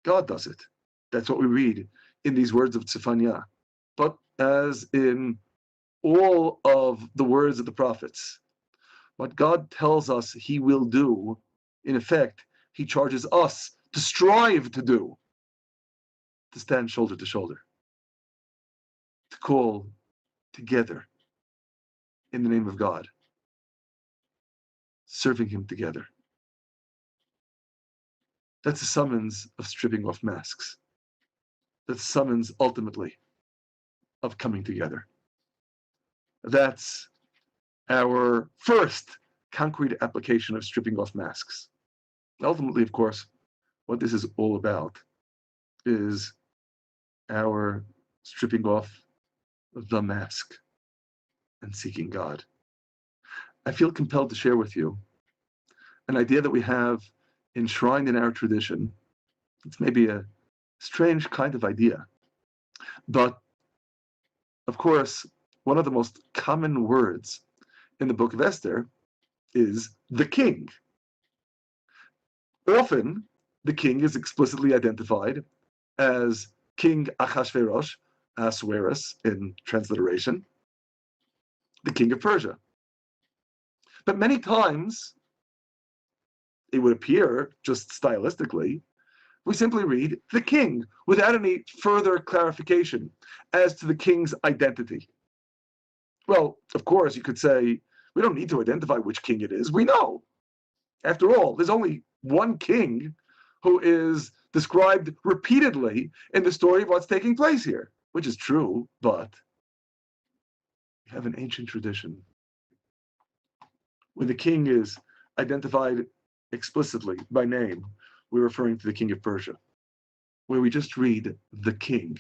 God does it. That's what we read in these words of Zephaniah. But as in all of the words of the prophets, what God tells us he will do, in effect, he charges us to strive to do, to stand shoulder to shoulder, to call together in the name of God, serving him together. That's a summons of stripping off masks. That's a summons, ultimately, of coming together. That's our first concrete application of stripping off masks. Ultimately, of course, what this is all about is our stripping off the mask and seeking God. I feel compelled to share with you an idea that we have enshrined in our tradition. It's maybe a strange kind of idea, but of course, one of the most common words in the book of Esther is the king. Often, the king is explicitly identified as King Achashverosh, Ahasuerus in transliteration, the king of Persia. But many times, it would appear, just stylistically, we simply read the king without any further clarification as to the king's identity. Well, of course, you could say, we don't need to identify which king it is. We know. After all, there's only one king who is described repeatedly in the story of what's taking place here, which is true, but we have an ancient tradition. When the king is identified explicitly by name, we're referring to the king of Persia. Where we just read the king,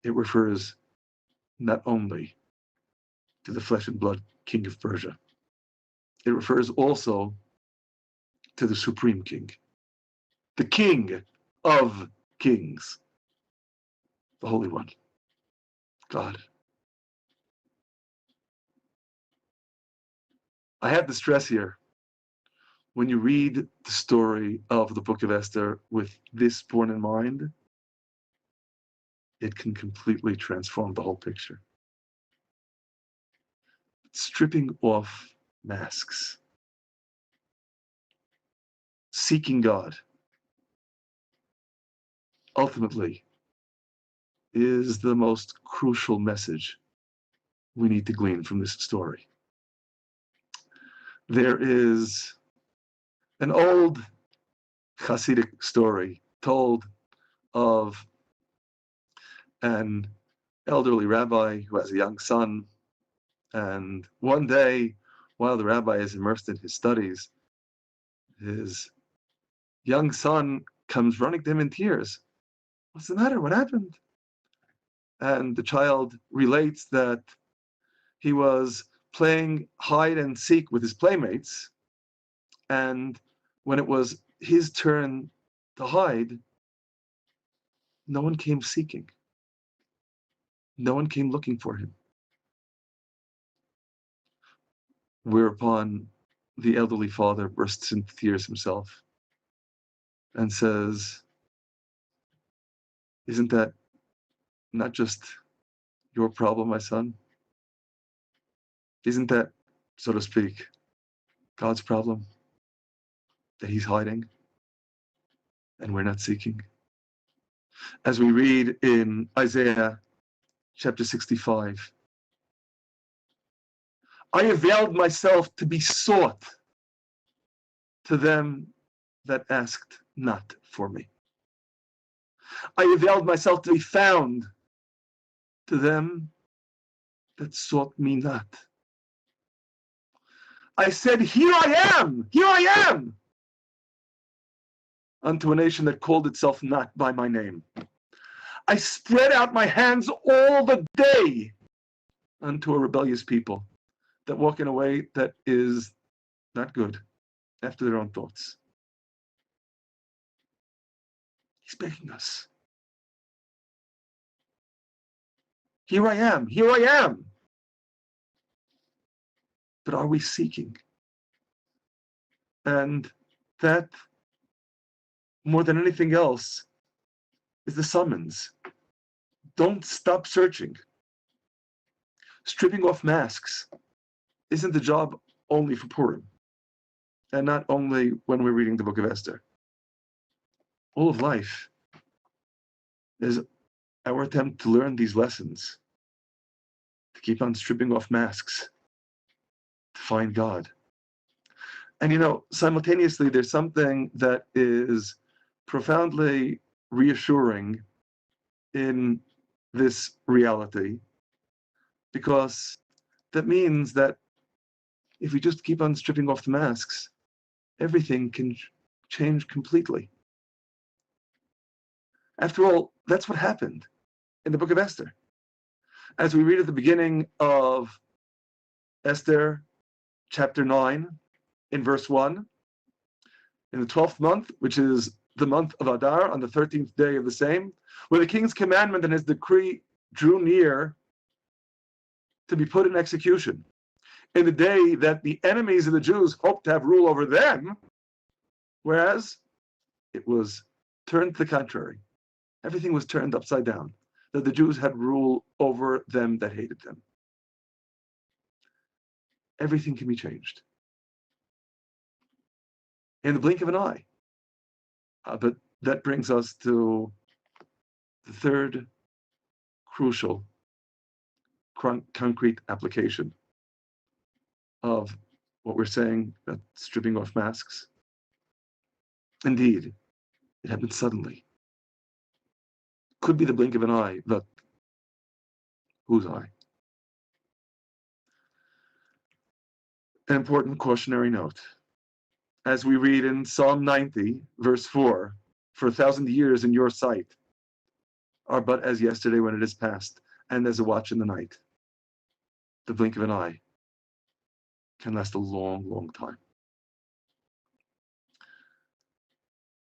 it refers not only to the flesh and blood king of Persia, it refers also to the supreme king, the king of kings, the Holy One, God. I have to stress here, when you read the story of the book of Esther with this born in mind, it can completely transform the whole picture. Stripping off masks, seeking God, ultimately is the most crucial message we need to glean from this story. There is an old Hasidic story told of an elderly rabbi who has a young son, and one day, while the rabbi is immersed in his studies, his young son comes running to him in tears. What's the matter? What happened? And the child relates that he was playing hide and seek with his playmates, and when it was his turn to hide, no one came seeking. No one came looking for him. Whereupon the elderly father bursts into tears himself and says, "Isn't that not just your problem, my son? Isn't that, so to speak, God's problem? That he's hiding and we're not seeking?" As we read in Isaiah chapter 65, "I availed myself to be sought to them that asked not for me. I availed myself to be found to them that sought me not. I said, here I am, unto a nation that called itself not by my name. I spread out my hands all the day unto a rebellious people that walk in a way that is not good, after their own thoughts." He's begging us. Here I am. But are we seeking? And that, more than anything else, is the summons. Don't stop searching. Stripping off masks isn't the job only for Purim, and not only when we're reading the book of Esther. All of life is our attempt to learn these lessons, to keep on stripping off masks, to find God. And simultaneously, there's something that is profoundly reassuring in this reality, because that means that if we just keep on stripping off the masks, everything can change completely. After all, that's what happened in the book of Esther. As we read at the beginning of Esther chapter 9, in verse 1, in the 12th month, which is the month of Adar, on the 13th day of the same, where the king's commandment and his decree drew near to be put in execution, in the day that the enemies of the Jews hoped to have rule over them, whereas it was turned to the contrary. Everything was turned upside down, that the Jews had rule over them that hated them. Everything can be changed in the blink of an eye. But that brings us to the third crucial, concrete application of what we're saying, that stripping off masks. Indeed, it happened suddenly. Could be the blink of an eye, but whose eye? An important cautionary note. As we read in Psalm 90, verse 4, "For 1,000 years in your sight are but as yesterday when it is past, and as a watch in the night." The blink of an eye can last a long, long time.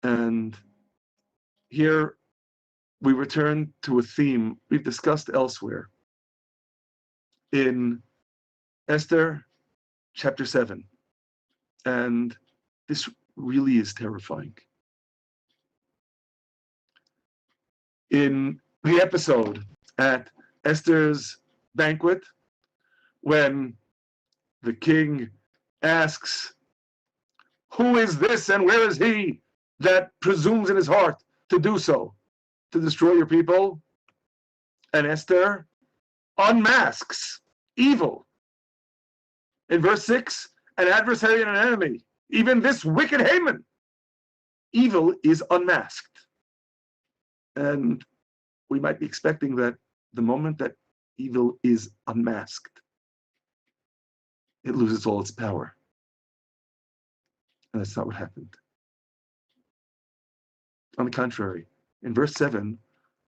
And here we return to a theme we've discussed elsewhere in Esther chapter 7. And this really is terrifying. In the episode at Esther's banquet, when the king asks, "Who is this and where is he that presumes in his heart to do so, to destroy your people?" And Esther unmasks evil. In verse 6, an adversary and an enemy. Even this wicked Haman. Evil is unmasked. And we might be expecting that the moment that evil is unmasked, it loses all its power. And that's not what happened. On the contrary, in verse 7,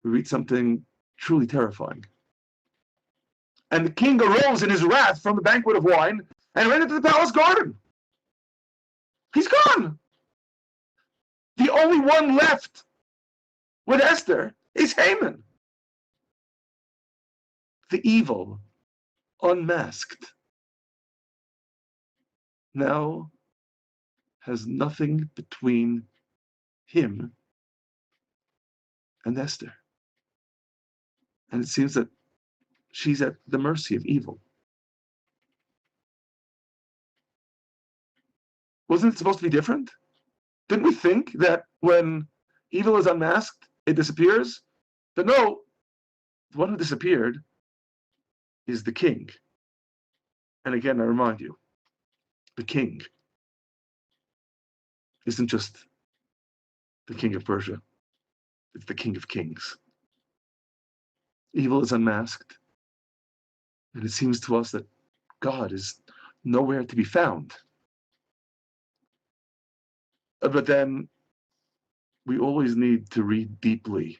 we read something truly terrifying. And the king arose in his wrath from the banquet of wine and went into the palace garden. He's gone. The only one left with Esther is Haman. The evil unmasked now has nothing between him and Esther. And it seems that she's at the mercy of evil. Wasn't it supposed to be different? Didn't we think that when evil is unmasked, it disappears? But no, the one who disappeared is the king. And again, I remind you, the king isn't just the king of Persia, it's the king of kings. Evil is unmasked, and it seems to us that God is nowhere to be found. But then we always need to read deeply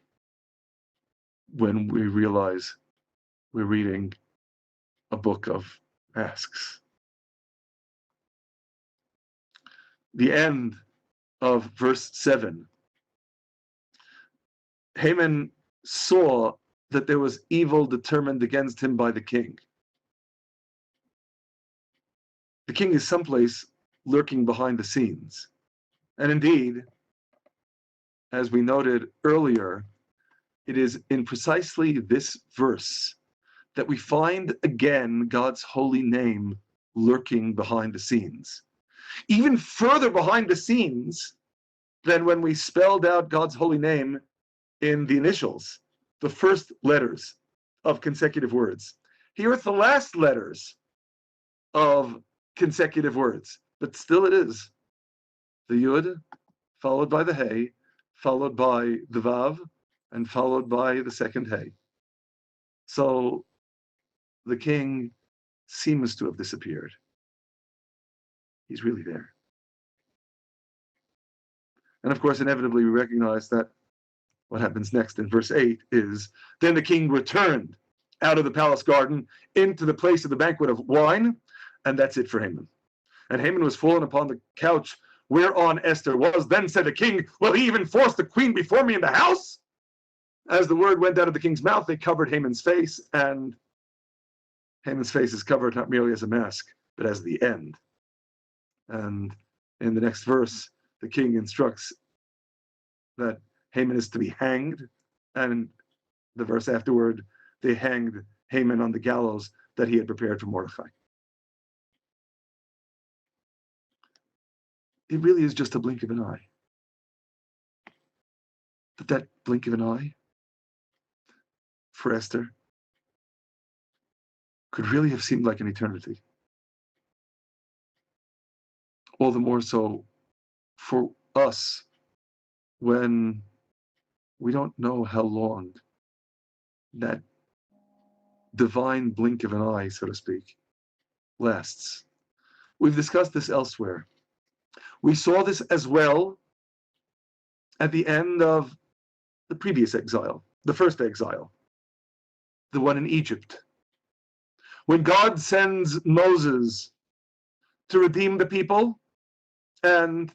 when we realize we're reading a book of masks. The end of verse 7. Haman saw that there was evil determined against him by the king. The king is someplace lurking behind the scenes. And indeed, as we noted earlier, it is in precisely this verse that we find again God's holy name lurking behind the scenes. Even further behind the scenes than when we spelled out God's holy name in the initials, the first letters of consecutive words. Here are the last letters of consecutive words, but still it is the Yud, followed by the Hey, followed by the Vav, and followed by the second Hey. So the king seems to have disappeared. He's really there. And of course, inevitably, we recognize that what happens next in verse 8 is, then the king returned out of the palace garden into the place of the banquet of wine, and that's it for Haman. And Haman was fallen upon the couch whereon Esther was. Then said the king, will he even force the queen before me in the house? As the word went out of the king's mouth, they covered Haman's face, and Haman's face is covered not merely as a mask, but as the end. And in the next verse, the king instructs that Haman is to be hanged, and the verse afterward, they hanged Haman on the gallows that he had prepared for Mordecai. It really is just a blink of an eye. But that blink of an eye for Esther could really have seemed like an eternity. All the more so for us when we don't know how long that divine blink of an eye, so to speak, lasts. We've discussed this elsewhere. We saw this as well at the end of the previous exile, the first exile, the one in Egypt. When God sends Moses to redeem the people, and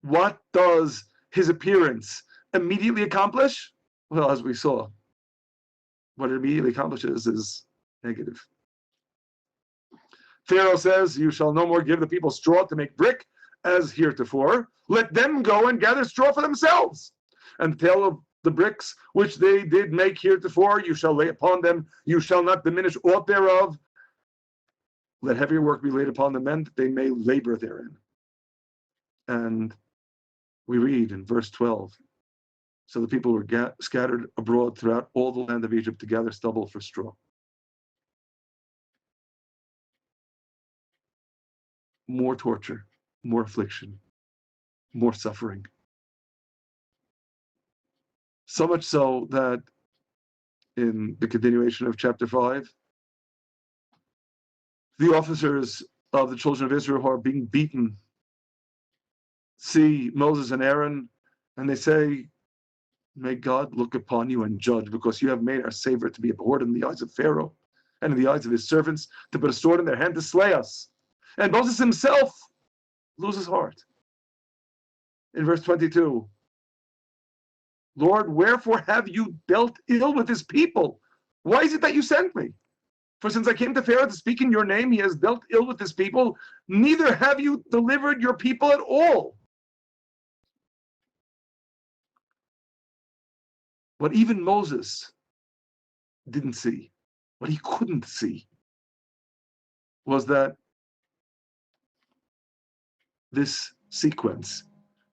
what does his appearance immediately accomplish? Well, as we saw, what it immediately accomplishes is negative. Pharaoh says, you shall no more give the people straw to make brick as heretofore. Let them go and gather straw for themselves. And the tale of the bricks which they did make heretofore, you shall lay upon them. You shall not diminish aught thereof. Let heavier work be laid upon the men, that they may labor therein. And we read in verse 12, so the people were scattered abroad throughout all the land of Egypt to gather stubble for straw. more torture, more affliction, more suffering. So much so that in the continuation of chapter 5, the officers of the children of Israel who are being beaten see Moses and Aaron, and they say, may God look upon you and judge, because you have made our Savior to be abhorred in the eyes of Pharaoh and in the eyes of his servants, to put a sword in their hand to slay us. And Moses himself loses heart. In verse 22, Lord, wherefore have you dealt ill with his people? Why is it that you sent me? For since I came to Pharaoh to speak in your name, he has dealt ill with his people. Neither have you delivered your people at all. What even Moses didn't see, what he couldn't see, was that this sequence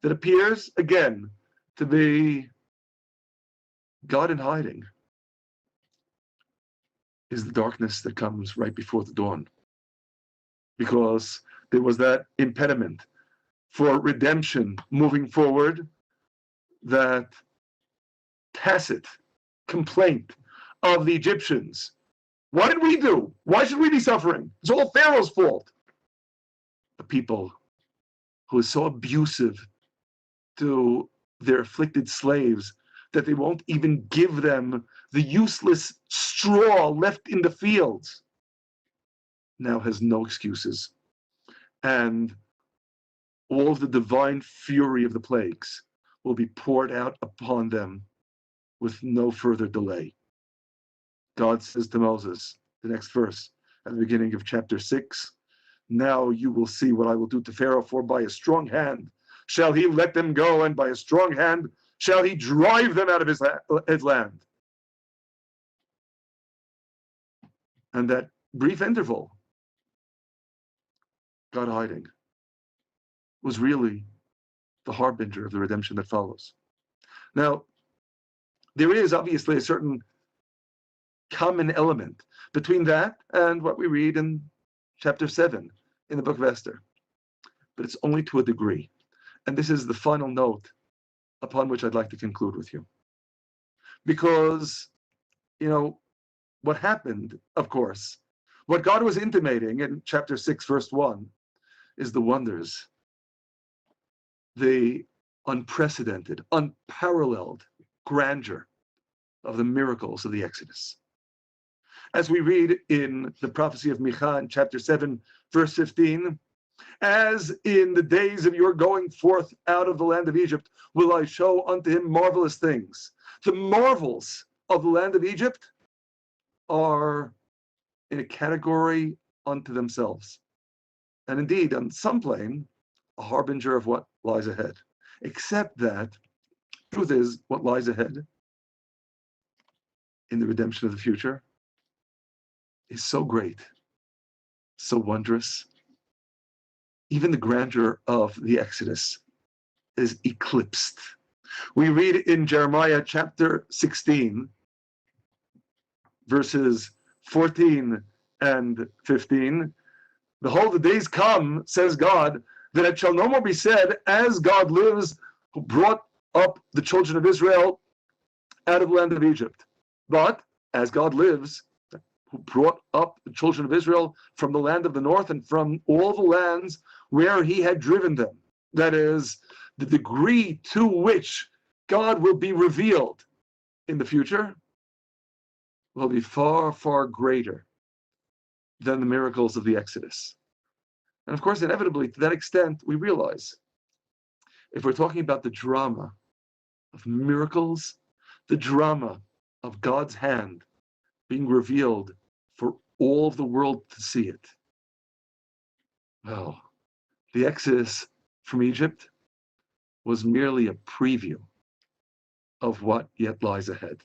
that appears again to be God in hiding is the darkness that comes right before the dawn. Because there was that impediment for redemption moving forward, that tacit complaint of the Egyptians. What did we do? Why should we be suffering? It's all Pharaoh's fault. The people who is so abusive to their afflicted slaves that they won't even give them the useless straw left in the fields, now has no excuses. And all of the divine fury of the plagues will be poured out upon them with no further delay. God says to Moses, the next verse, at the beginning of chapter 6, now you will see what I will do to Pharaoh, for by a strong hand shall he let them go, and by a strong hand shall he drive them out of his land. And that brief interval, God hiding, was really the harbinger of the redemption that follows. Now, there is obviously a certain common element between that and what we read in chapter 7 in the book of Esther, but it's only to a degree. And this is the final note upon which I'd like to conclude with you. Because, what happened, of course, what God was intimating in chapter 6, verse 1, is the wonders, the unprecedented, unparalleled grandeur of the miracles of the Exodus. As we read in the prophecy of Micah in chapter 7, verse 15, as in the days of your going forth out of the land of Egypt, will I show unto him marvelous things. The marvels of the land of Egypt are in a category unto themselves. And indeed, on some plane, a harbinger of what lies ahead. Except that, truth is, what lies ahead in the redemption of the future is so great, so wondrous. Even the grandeur of the Exodus is eclipsed. We read in Jeremiah chapter 16, verses 14 and 15, behold, the days come, says God, that it shall no more be said, as God lives, who brought up the children of Israel out of the land of Egypt. But, as God lives, who brought up the children of Israel from the land of the north and from all the lands where he had driven them. That is, the degree to which God will be revealed in the future will be far, far greater than the miracles of the Exodus. And of course, inevitably, to that extent, we realize, if we're talking about the drama of miracles, the drama of God's hand being revealed for all of the world to see it, well, the Exodus from Egypt was merely a preview of what yet lies ahead.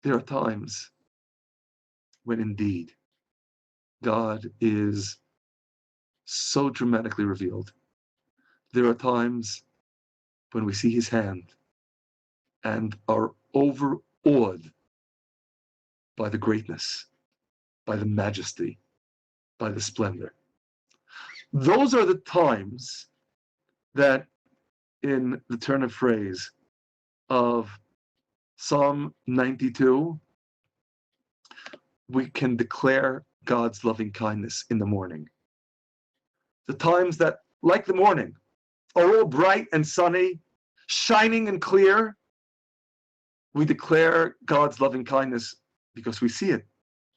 There are times when indeed God is so dramatically revealed. There are times when we see his hand and are overawed by the greatness, by the majesty, by the splendor. Those are the times that, in the turn of phrase of Psalm 92, we can declare God's loving kindness in the morning. The times that, like the morning, are all bright and sunny, shining and clear, we declare God's loving kindness because we see it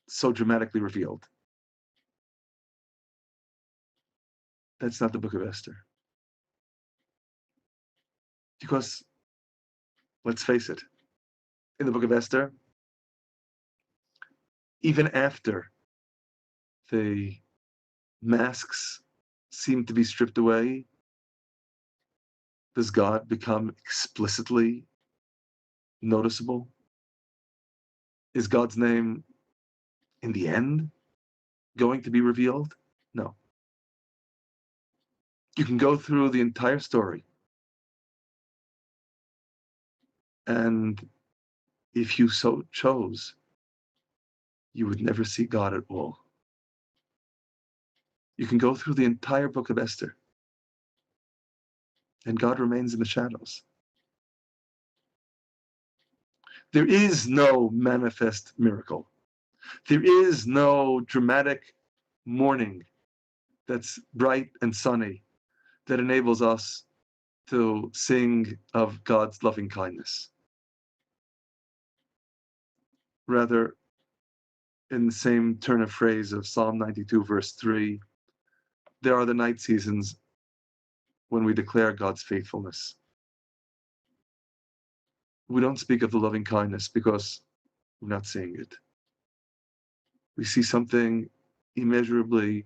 so dramatically revealed. That's not the book of Esther. Because, let's face it, in the book of Esther, even after the masks seem to be stripped away, does God become explicitly noticeable? Is God's name, in the end, going to be revealed? No. You can go through the entire story, and if you so chose, you would never see God at all. You can go through the entire book of Esther, and God remains in the shadows. There is no manifest miracle. There is no dramatic morning that's bright and sunny that enables us to sing of God's loving kindness. Rather, in the same turn of phrase of Psalm 92, verse 3, there are the night seasons when we declare God's faithfulness. We don't speak of the loving kindness because we're not seeing it. We see something immeasurably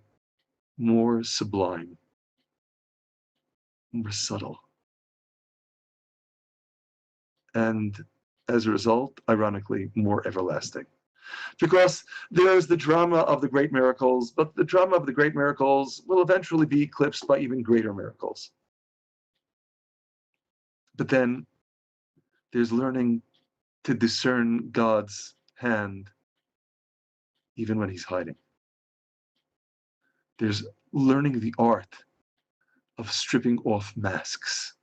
more sublime, more subtle. And as a result, ironically, more everlasting. Because there's the drama of the great miracles, but the drama of the great miracles will eventually be eclipsed by even greater miracles. But then there's learning to discern God's hand even when he's hiding. There's learning the art of stripping off masks,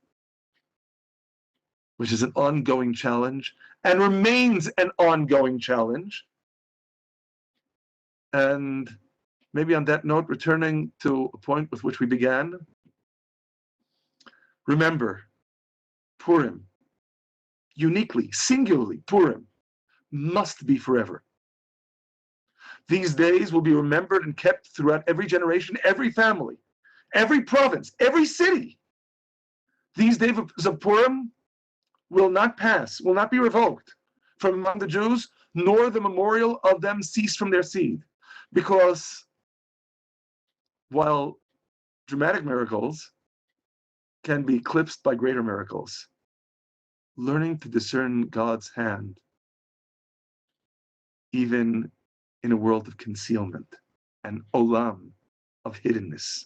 which is an ongoing challenge and remains an ongoing challenge. And maybe on that note, returning to a point with which we began, remember, Purim, uniquely, singularly, Purim, must be forever. These days will be remembered and kept throughout every generation, every family, every province, every city. These days of Purim will not pass, will not be revoked from among the Jews, nor the memorial of them cease from their seed. Because while dramatic miracles can be eclipsed by greater miracles, learning to discern God's hand, even in a world of concealment, an olam of hiddenness,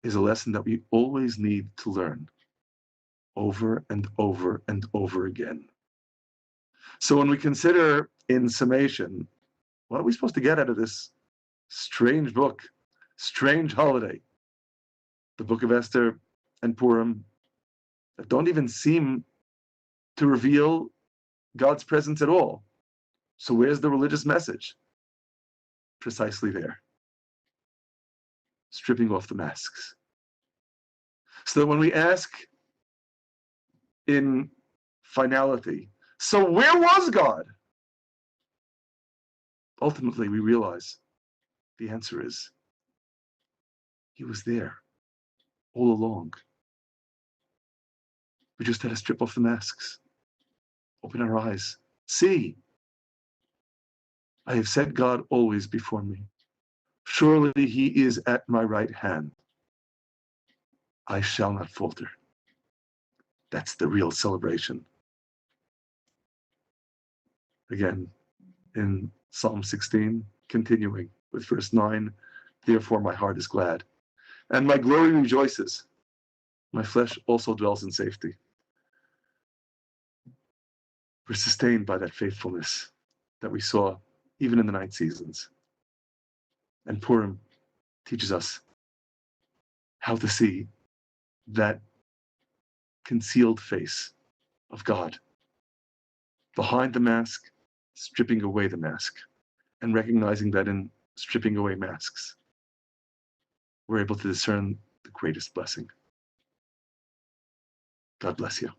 is a lesson that we always need to learn over and over and over again. So when we consider, in summation, what are we supposed to get out of this strange book, strange holiday, the book of Esther and Purim, that don't even seem to reveal God's presence at all? So where's the religious message? Precisely there. Stripping off the masks. So that when we ask in finality, so where was God? Ultimately, we realize the answer is, he was there all along. We just had to strip off the masks, open our eyes, see. I have set God always before me. Surely he is at my right hand. I shall not falter. That's the real celebration. Again, in Psalm 16, continuing with verse 9, therefore my heart is glad, and my glory rejoices. My flesh also dwells in safety. We're sustained by that faithfulness that we saw even in the night seasons. And Purim teaches us how to see that concealed face of God behind the mask, stripping away the mask, and recognizing that in stripping away masks, we're able to discern the greatest blessing. God bless you.